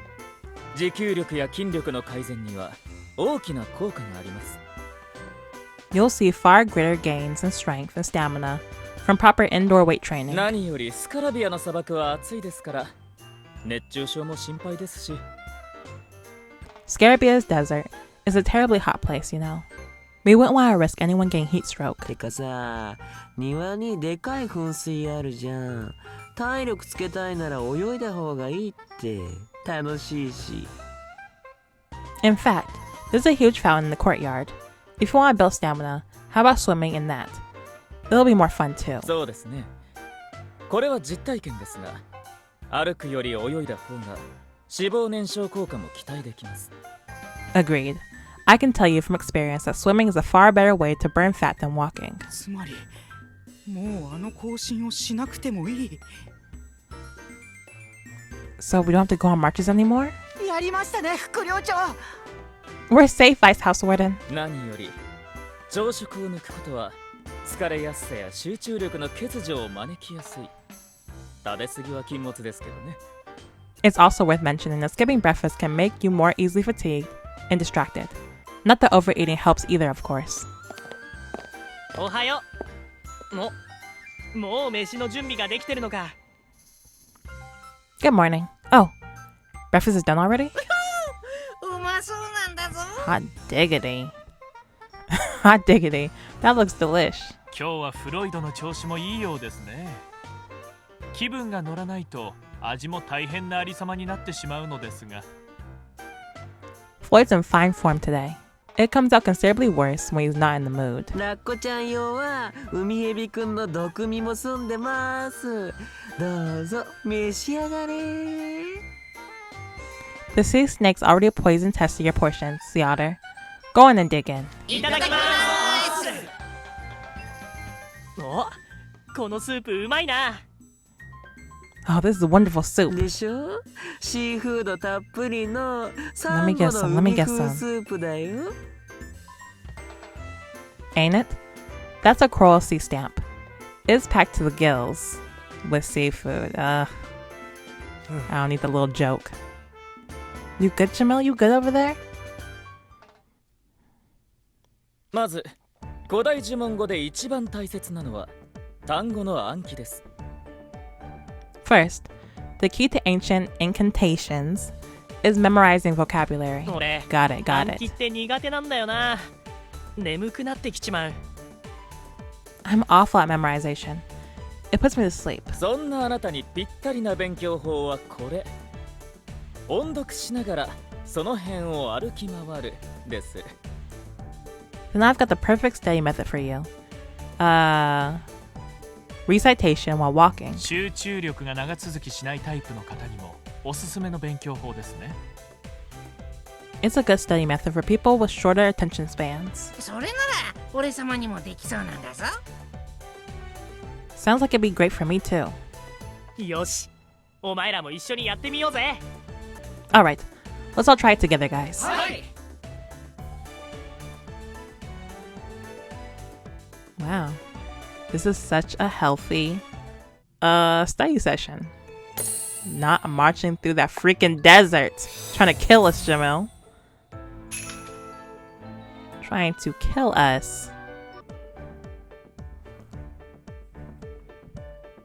持久力や筋力の改善には大きな効果があります。 you'll see far greater gains in strength and stamina from proper indoor weight training. 何よりスカラビアの砂漠は暑いですから熱中症も心配ですし。 Scarabia's desert is a terribly hot place, you know. We wouldn't want to risk anyone getting heat stroke. てかさ、庭にでかい噴水あるじゃん。体力つけたいなら泳いだ方がいいって。楽しいし。 In fact, there's a huge fountain in the courtyard. If you want to build stamina, how about swimming in that? It'll be more fun too. そうですね。これは実体験ですが、歩くより泳いだ方が脂肪燃焼効果も期待できます。 Agreed. I can tell you from experience that swimming is a far better way to burn fat than walking. つまりもうあの更新をしなくてもいい。 So we don't have to go on marches anymore? やりましたね、副寮長。 We're safe, Vice House Warden. 何より朝食を抜くことは疲れやすさや集中力の欠如を招きやすい。食べ過ぎは禁物ですけどね。 It's also worth mentioning that skipping breakfast can make you more easily fatigued and distracted. Not that overeating helps either, of course. おはよう。もう飯の準備ができてるのか。 Good morning. Oh, breakfast is done already? うまそうなんだぞ。 Hot diggity. Hot diggity. That looks delish. 今日はフロイドの調子もいいようですね。気分が乗らないと味も大変なありさまになってしまうのですが。 Floyd's in fine form today. It comes out considerably worse when he's not in the mood. ラッコちゃん用は海蛇くんの毒味も済んでます。どうぞ召し上がれ。 The sea snake's already poison tested your portions, Sea Otter. Go on and dig in. いただきます。お、このスープうまいな。 Oh, this is a wonderful soup. でしょ？シーフードたっぷりの Let me サンゴ get の some, let me 海 get 風 some. スープだよ。 Ain't it? That's a coral sea stamp. It's packed to the gills with seafood. I don't need the little joke. You good, Jamil? You good over there? まず古代呪文語で一番大切なのは単語の暗記です。 First, the key to ancient incantations is memorizing vocabulary. 俺 Got it, got 暗記っ it. て苦手なんだよな。眠くなってきちまう。 I'm awful at memorization. It puts me to sleep. そんなあなたにぴったりな勉強法はこれ。音読しながらその辺を歩き回るです。 Then I've got the perfect study method for you. Recitation while walking. 集中力が長続きしないタイプの方にもおすすめの勉強法ですね。 It's a good study method for people with shorter attention spans. それなら俺様にもできそうなんだぞ。 Sounds like it'd be great for me too. よし、お前らも一緒にやってみようぜ。 Alright, let's all try it together, guys. はい。 Wow. This is such a healthy study session. Not marching through that freaking desert. Trying to kill us, Jamil. Trying to kill us.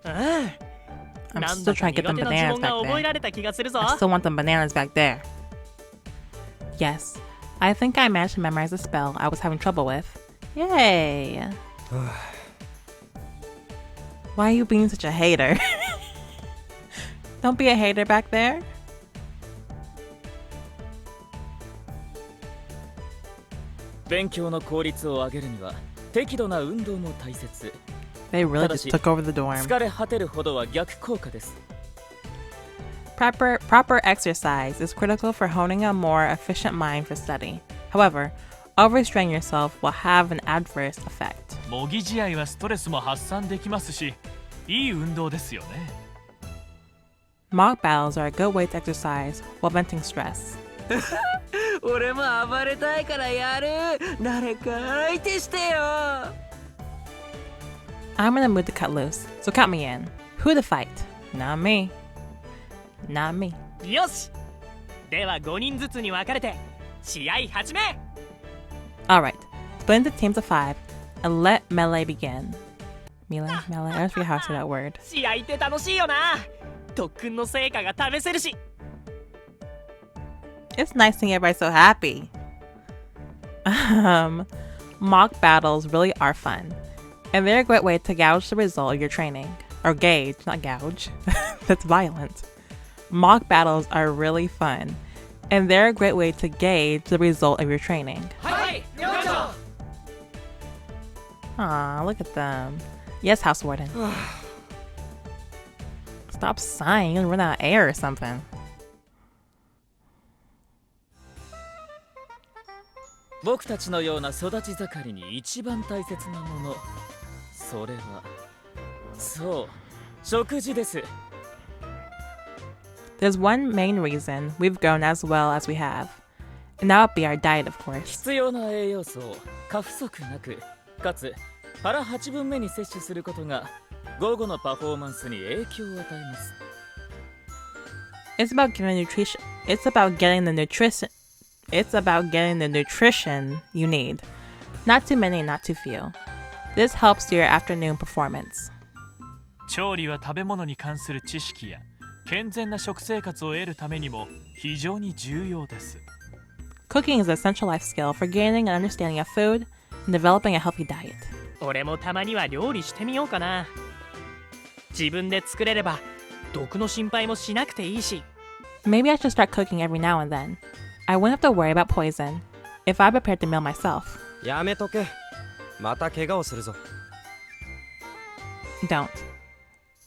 うん。 I'm なん still だか trying to get 苦 them 手な bananas 呪文が back 覚え there. られた気がするぞ。 I still want them bananas back there. Yes, I think I managed to memorize the spell I was having trouble with. Yay! Why are you being such a hater? Don't be a hater back there. They really just took over the dorm. 疲れ果てるほどは逆効果です。 Proper exercise is critical for honing a more efficient mind for study. However, overstraining yourself will have an adverse effect. 模擬試合はストレスも発散できますし、いい運動ですよね。 Mock battles are a good way to exercise while venting stress. 俺も暴れたいからやる。誰か相手してよ。 I'm in the mood to cut loose, so count me in. Who to fight? Not me. Not me. よし。では5人ずつに分かれて試合始め。 Alright, split into teams of 5 and let melee begin. Melee? I always forget how to say that word. 試合って楽しいよな。特訓の成果が試せるし。 It's nice seeing everybody so happy. Mock battles really are fun, and they're a great way to gauge the result of your training. Or gauge, not gouge. That's violent. Mock battles are really fun, and they're a great way to gauge the result of your training. はい、よいしょ。 Aw, look at them. Yes, House Warden. Stop sighing, you'll run out of air or something. 僕たちのような育ち盛りに一番大切なもの、それはそう食事です。 There's one main reason we've grown as well as we have, and that would be our diet, of course. 必要な栄養素を過不足なくかつ腹8分目に摂取することが午後のパフォーマンスに影響を与えます。 It's about getting nutrition. It's about getting the nutrition. It's about getting the nutrition you need. Not too many, not too few. This helps your afternoon performance. 調理は食べ物に関する知識や健全な食生活を得るためにも非常に重要です。 Cooking is an essential life skill for gaining an understanding of food and developing a healthy diet. 俺もたまには料理してみようかな。自分で作れれば毒の心配もしなくていいし。 Maybe I should start cooking every now and then. I wouldn't have to worry about poison if I prepared the meal myself. やめとけ。また怪我をするぞ。 Don't.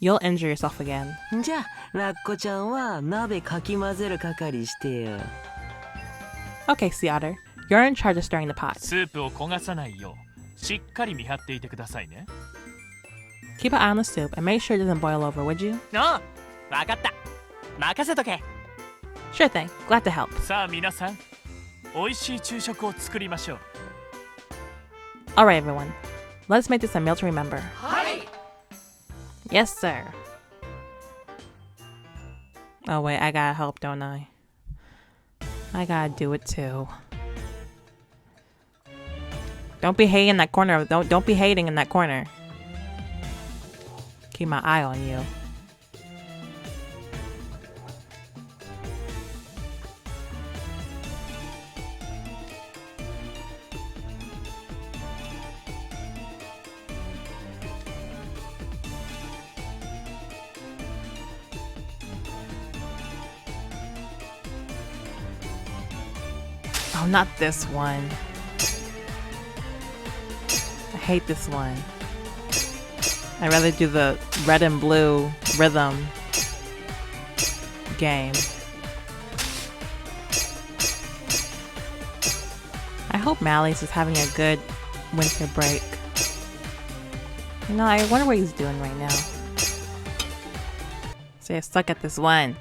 You'll injure yourself again. じゃあラッコちゃんは鍋かき混ぜる係してよ。 Okay, Sea Otter. You're in charge of stirring the pot. スープを焦がさないようしっかり見張っていてくださいね。 Keep an eye on the soup and make sure it doesn't boil over, would you? ああ、わかった。任せとけ。 Sure thing. Glad to help. さあ皆さん、美味しい昼食を作りましょう。 Alright, everyone. Let's make this a meal to remember. はい。Yes, sir. Oh wait, I gotta help, don't I? I gotta do it too. Don't be hating in that corner. Don't be hating in that corner. Keep my eye on you. Oh, not this one. I hate this one. I'd rather do the red and blue rhythm game. I hope Mally's is having a good winter break. You know, I wonder what he's doing right now. So I suck at this one.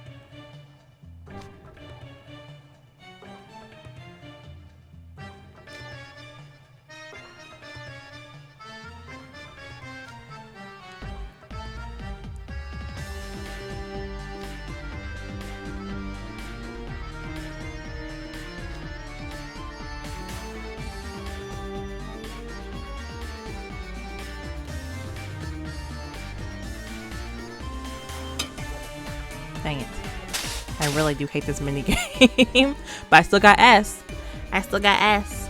Dang it. I really do hate this mini game. But I still got S. I still got S.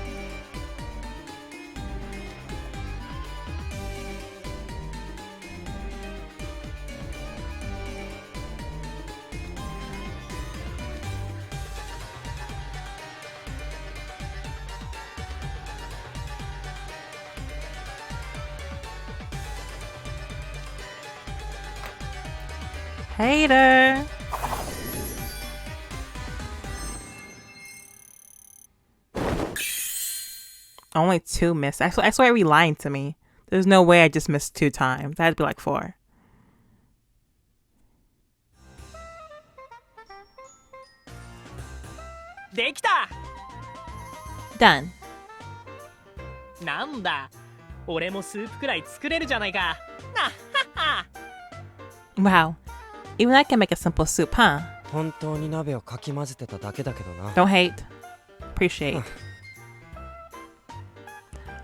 Hater. Only 2 missed. I swear he lied to me. There's no way I just missed 2 times. That had to be like 4. Done. なんだ、俺もスープくらい作れるじゃないか。なっはっは。 Wow. Even I can make a simple soup, huh? 本当に鍋をかき混ぜてただけだけどな。 Don't hate. Appreciate.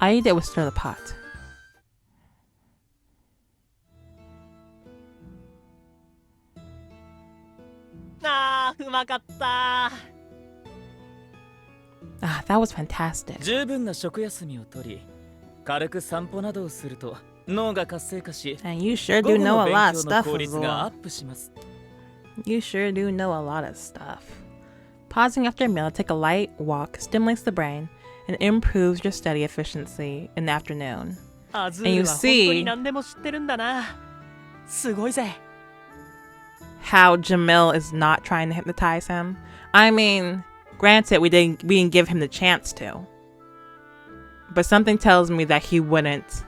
All you did was stir the pot. あー、うまかった。 Ah, that was fantastic. 十分な食休みを取り、軽く散歩などをすると脳が活性化し、 And you sure 午 do 後 know の a 勉 lot of 強の stuff, 効率がアッ Azul. プします。 You sure do know a lot of stuff. Pausing after a meal to take a light walk stimulates the brain and improves your study efficiency in the afternoon. アズ And ー you ルは本当に see 何でも知ってるんだな。すごいぜ。 how Jamil is not trying to hypnotize him. I mean, granted, we didn't give him the chance to, but something tells me that he wouldn't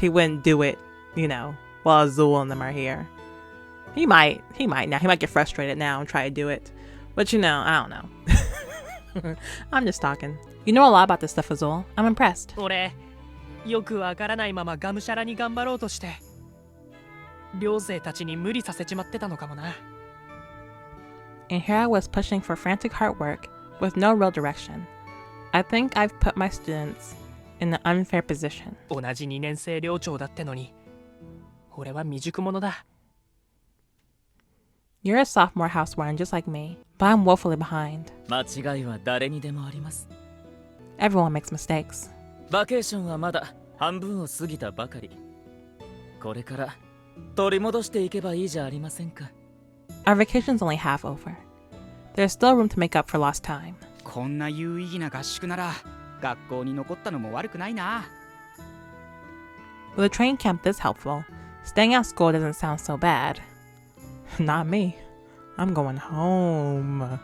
do it, you know, while Azul and them are here. He might now. He might get frustrated now and try to do it, but you know, I don't know. I'm just talking. You know a lot about this stuff, Azul. I'm impressed. 俺、よくわからないままがむしゃらに頑張ろうとして、寮生たちに無理させちまってたのかもな。 And here I was pushing for frantic hard work with no real direction. I think I've put my students in an unfair position. 同じ2年生寮長だってのに、俺は未熟者だ。 You're a sophomore housewarming just like me, but I'm woefully behind. 間違いは誰にでもあります。 Everyone makes mistakes. バケーションはまだ半分を過ぎたばかり。これから取り戻していけばいいじゃありませんか。 Our vacation's only half over. There's still room to make up for lost time. こんな有意義な合宿なら学校に残ったのも悪くないな。 With a train camp this helpful, staying at school doesn't sound so bad. Not me. I'm going home.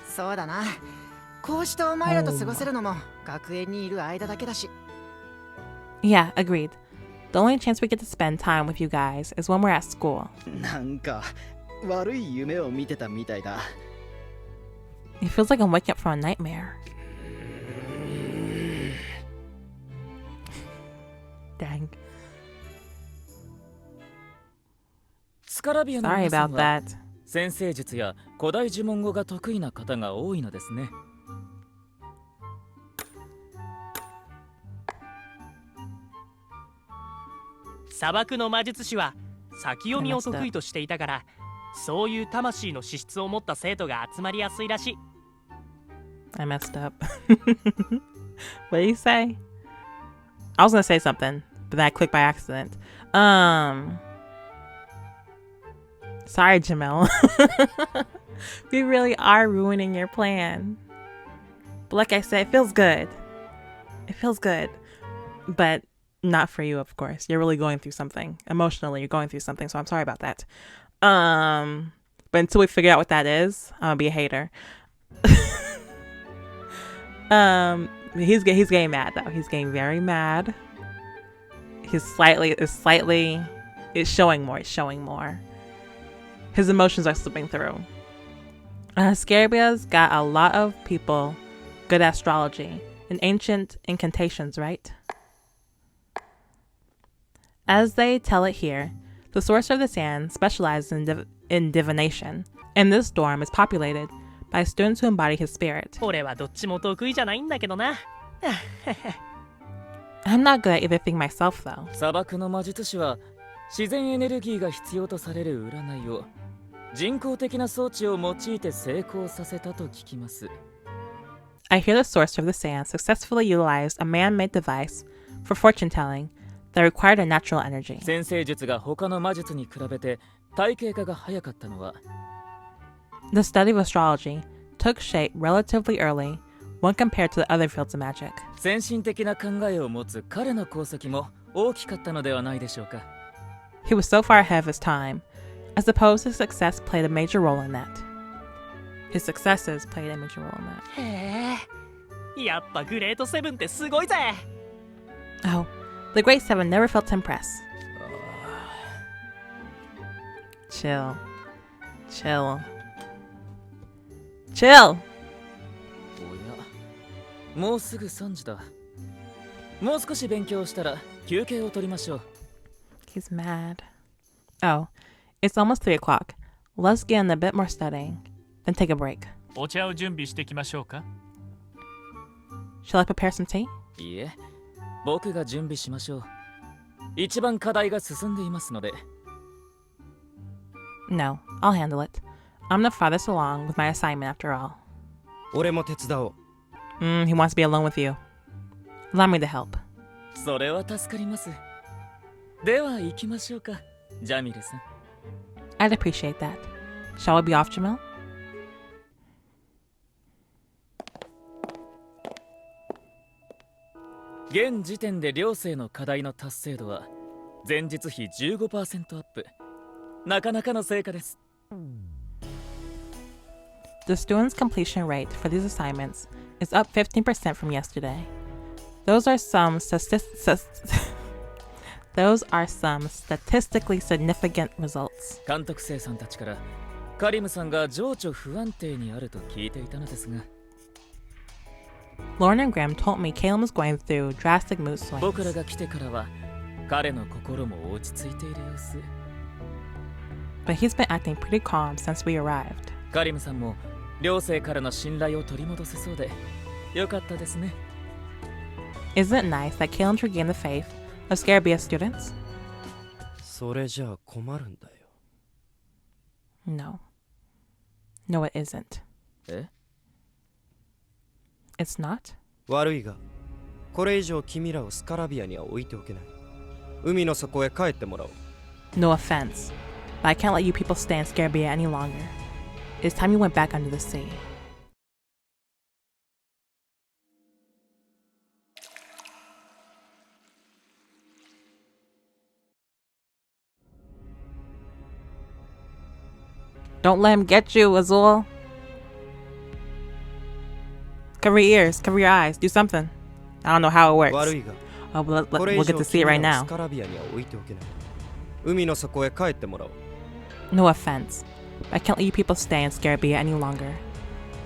そうだな。こうしてお前らと過ごせるのも学園にいる間だけだし。 Yeah, agreed. The only chance we get to spend time with you guys is when we're at school. なんか悪い夢を見てたみたいだ。 It feels like I'm waking up from a nightmare. Dang. スカラビアの Sorry 皆さ about んは that. 先生術や古代呪文語が得意な方が多いのですね。砂漠の魔術師は先読みを得意としていたから、そういう魂の資質を持った生徒が集まりやすいらしい。I messed up. What did you say? I was gonna say something, but then I clicked by accident. Sorry, Jamil. We really are ruining your plan. But like I said, it feels good. It feels good. But not for you, of course. You're really going through something. Emotionally, you're going through something, so I'm sorry about that. But until we figure out what that is, I'm gonna be a hater. He's getting mad though. He's getting very mad. It's showing more. His emotions are slipping through. Scarabia's got a lot of people good at astrology and ancient incantations, right? As they tell it here, the Sorcerer of the Sand specializes in divination, and this dorm is populated by students who embody his spirit. 俺はどっちも得意じゃないんだけどな。I'm not good at either thing myself, though. 砂漠の魔術師は自然エネルギーが必要とされる占いを人工的な装置を用いて成功させたと聞きます。I hear the Sorcerer of the Sand successfully utilized a man-made device for fortune telling that required a natural energy. 先生術が他の魔術に比べて体系化が早かったのは The study of astrology took shape relatively early when compared to the other fields of magic. 先進的な考えを持つ彼の功績も大きかったのではないでしょうか。He was so far ahead of his time. I suppose his success played a major role in that. His successes played a major role in that. へえ、やっぱグレートセブンってすごいぜ。 Oh, the Great Seven never failed to impress. Chill. Chill. おや、もうすぐ3時だ。もう少し勉強したら休憩を取りましょう。He's mad. Oh, it's almost 3 o'clock. Let's get in a bit more studying, then take a break. お茶を準備してきましょうか。 Shall I prepare some tea? いいえ、僕が準備しましょう。一番課題が進んでいますので。No, I'll handle it. I'm the farthest along with my assignment after all. 俺も手伝おう。He wants to be alone with you. Allow me to help. それは助かります。では行きましょうか、ジャミルさん。I'd appreciate that. Shall we be off, Jamil? 現時点で寮生の課題の達成度は前日比 15% アップ。なかなかの成果です。The students' completion rate for these assignments is up 15% from yesterday. Those are some statistically significant results. 監督生さんたちからカリムさんが情緒不安定にあると聞いていたのですが、 Lauren and Graham told me Caleb was going through drastic mood swings. 僕らが来てからは彼の心も落ち着いている様子。 But he's been acting pretty calm since we arrived. カリムさんも寮生からの信頼を取り戻せそうでよかったですね。 Isn't it nice that Caleb regained the faith of Scarabia students? それじゃあ困るんだよ。No. No, it isn't. え？ It's not? 悪いが、これ以上君らをスカラビアには置いておけない。海の底へ帰ってもらおう。No offense, but I can't let you people stay in Scarabia any longer. It's time you went back under the sea. Don't let him get you, Azul. Cover your ears, cover your eyes, do something. I don't know how it works. 悪いが、 Oh, but これ以 we'll 上 get to see it right 君らを now. スカラビアには置いておけない。海の底へ帰ってもらおう。No offense, but I can't let you people stay in Scarabia any longer.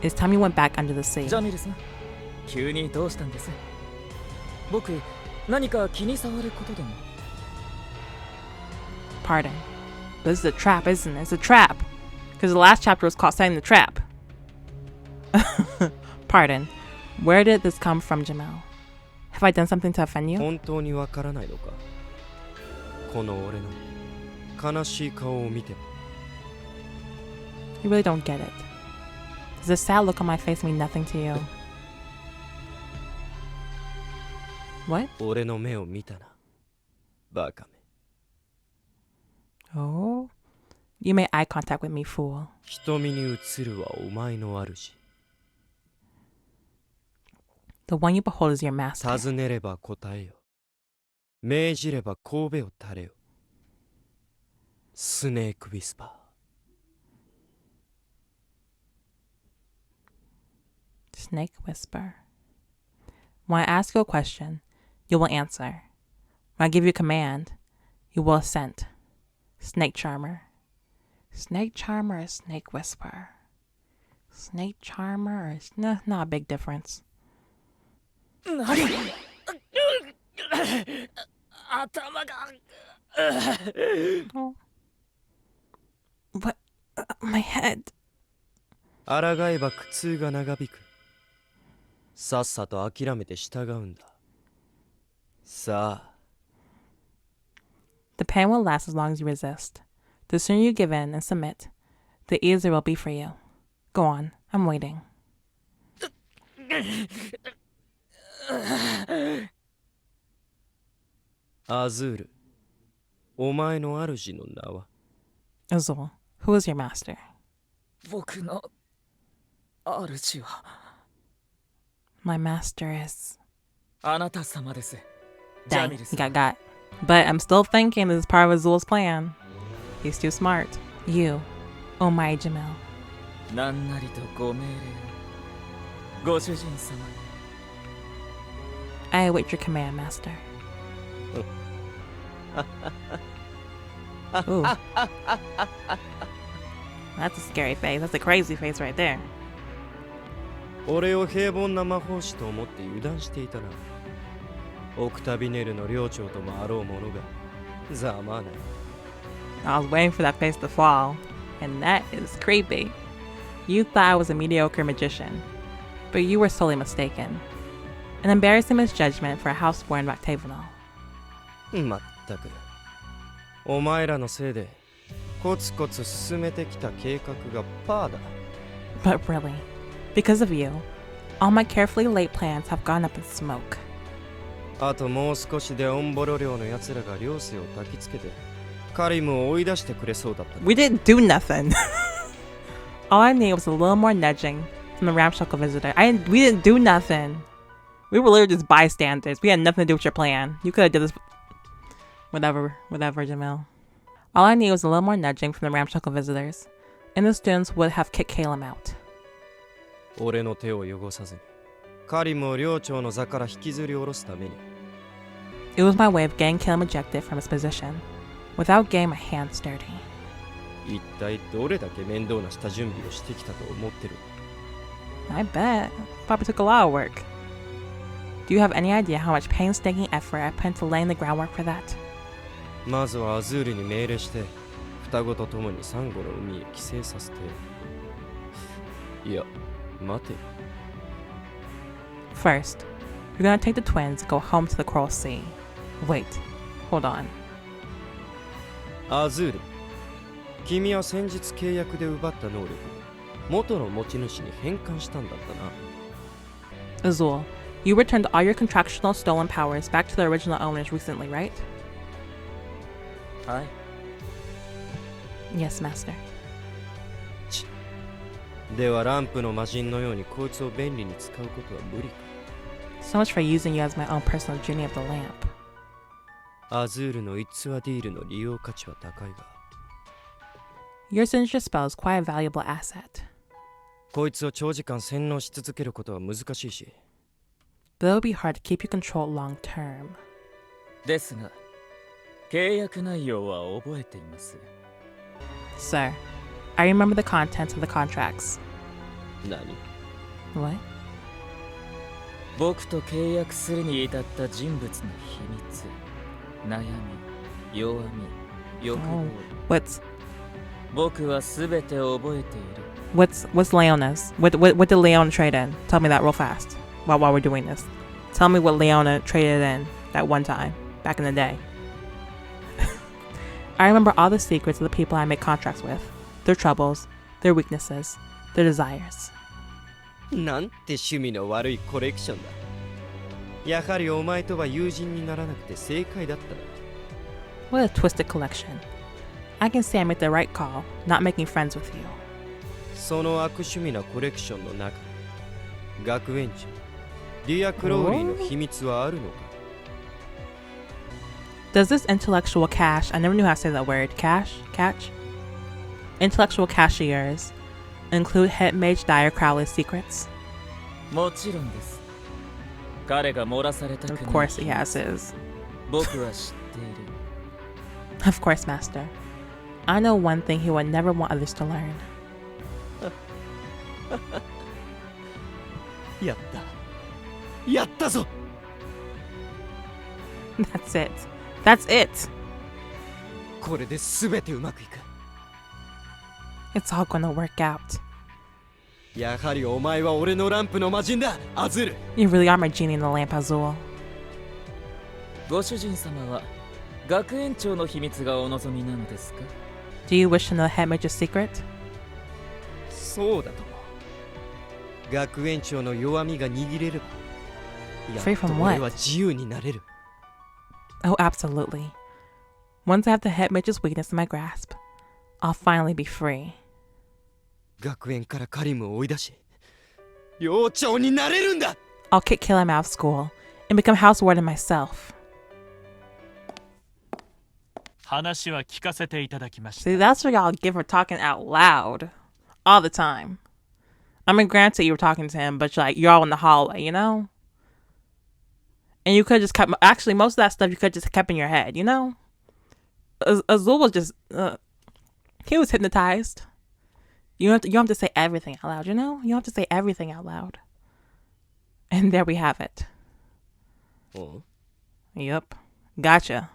It's time you went back under the sea. ジャミルさん、急にどうしたんです？僕、何か気に障ることでも？ Pardon, This is a trap, isn't it? It's a trap. Because the last chapter was called Setting the Trap. Pardon. Where did this come from, Jamil? Have I done something to offend you? 本当にわからないのかこの俺の悲しい顔を見ても You really don't get it. Does this sad look on my face mean nothing to you? What? 俺の目を見たなバカめ Oh? You made eye contact with me, fool. 瞳に映るはお前の主 The one you behold is your master. 尋ねれば答えよ命じれば神戸を垂れよスネークウィスパー Snake whisper. When I ask you a question, you will answer. When I give you a command, you will assent. Snake charmer. Snake charmer or snake whisper? Snake charmer or... Nah, not a big difference. Oh. What? My head. 抗えば苦痛が長引くさっさと諦めて従うんださあ The pain will last as long as you resist. The sooner you give in and submit, the easier it will be for you. Go on, I'm waiting. アズールお前の主の名は Azul, who is your master? 僕の主は My master is... あなた様です。 Dang, ジャミル he さん。 got. But I'm still thinking this is part of Azul's plan. He's too smart. You, oh my Jamil. なんなりとご命令を。ご主人様。 I await your command, master. Ooh. That's a scary face. That's a crazy face right there. 俺を平凡な魔法師と思って油断していたなオクタビネルの領長ともあろう者がざまあない I was waiting for that face to fall, and that is creepy. You thought I was a mediocre magician, but you were sorely mistaken. An embarrassing misjudgment for a houseborn of Octavianal. まったくお前らのせいでコツコツ進めてきた計画がパーだ But really, because of you, all my carefully laid plans have gone up in smoke. あともう少しでオンボロ領の奴らが領水を焚きつけてカリムを追い出してくれそうだった We didn't do nothing. All I needed was a little more nudging from the ramshackle visitor. We didn't do nothing. We were literally just bystanders. We had nothing to do with your plan. You could have did this. Whatever, Jamil. All I needed was a little more nudging from the ramshackle visitors, and the students would have kicked Caleb out. 俺の手を汚さずにカリムを領長の座から引きずり下ろすために It was my way of getting Caleb ejected from his position, without getting my hands dirty. 一体どれだけ面倒な下準備をしてきたと思ってる I bet. Probably took a lot of work. Do you have any idea how much painstaking effort I put into laying the groundwork for that? まずはアズールに命令して双子と共にサンゴの海へ帰省させていや待て First, you're gonna take the twins and go home to the Coral Sea. Wait, hold on. アズール君は先日契約で奪った能力を元の持ち主に返還したんだったな Azul, you returned all your contractual stolen powers back to their original owners recently, right? はい。 Yes, master. ではランプの魔人のようにこいつを便利に使うことは無理か So much for using you as my own personal genie of the lamp. アズールのイツワディールの利用価値は高いが Your signature spell is quite a valuable asset. こいつを長時間洗脳し続けることは難しいし But it'll be hard to keep you controlled long term. ですが、契約内容は覚えています。 Sir, I remember the contents of the contracts. 何 What? 僕と契約するに至った人物の秘密、悩み、弱み、欲望、 What's 僕は全て覚えている。 What's Leona's? What did Leona trade in? Tell me that real fast while we're doing this. Tell me what Leona traded in that one time back in the day. I remember all the secrets of the people I made contracts with, their troubles, their weaknesses, their desires. なんて趣味の悪いコレクションだ。やはりお前とは友人にならなくて正解だったな。 What a twisted collection. I can say I made the right call, not making friends with you. その悪趣味なコレクションの中に学園長ディア・クロウリーの秘密はあるのか？ Does this intellectual cache, I never knew how to say that word, catch? Intellectual cache of yours include Head Mage Dire Crowley's secrets? もちろんです。彼が漏らされた Of 国 course he has his. 僕は知っている。 Of course, Master. I know one thing he would never want others to learn. やったやったぞ。 That's it. That's it. これで全てうまくいく。 It's all gonna work out. やはりお前は俺のランプの魔人だ、アズール。 You really are my genie in the lamp, Azul. ご主人様は学園長の秘密がお望みなのですか？ Do you wish to know the head mage's secret? そうだとも。学園長の弱みが握れれば、や Free っと from 俺 what? は自由になれる。 Oh, absolutely. Once I have the head mage's weakness in my grasp, I'll finally be free. 学園からカリムを追い出し、寮長になれるんだ。 I'll kick Killam out of school and become house warden myself. 話は聞かせていただきました。 See, that's what y'all give for talking out loud all the time. I mean, granted, you were talking to him, but you're all in the hallway, you know? And you could just kept, actually, most of that stuff you could just kept in your head, you know? Azul was just, he was hypnotized. You don't have to say everything out loud, you know? You don't have to say everything out loud. And there we have it. Oh. Yep. Gotcha.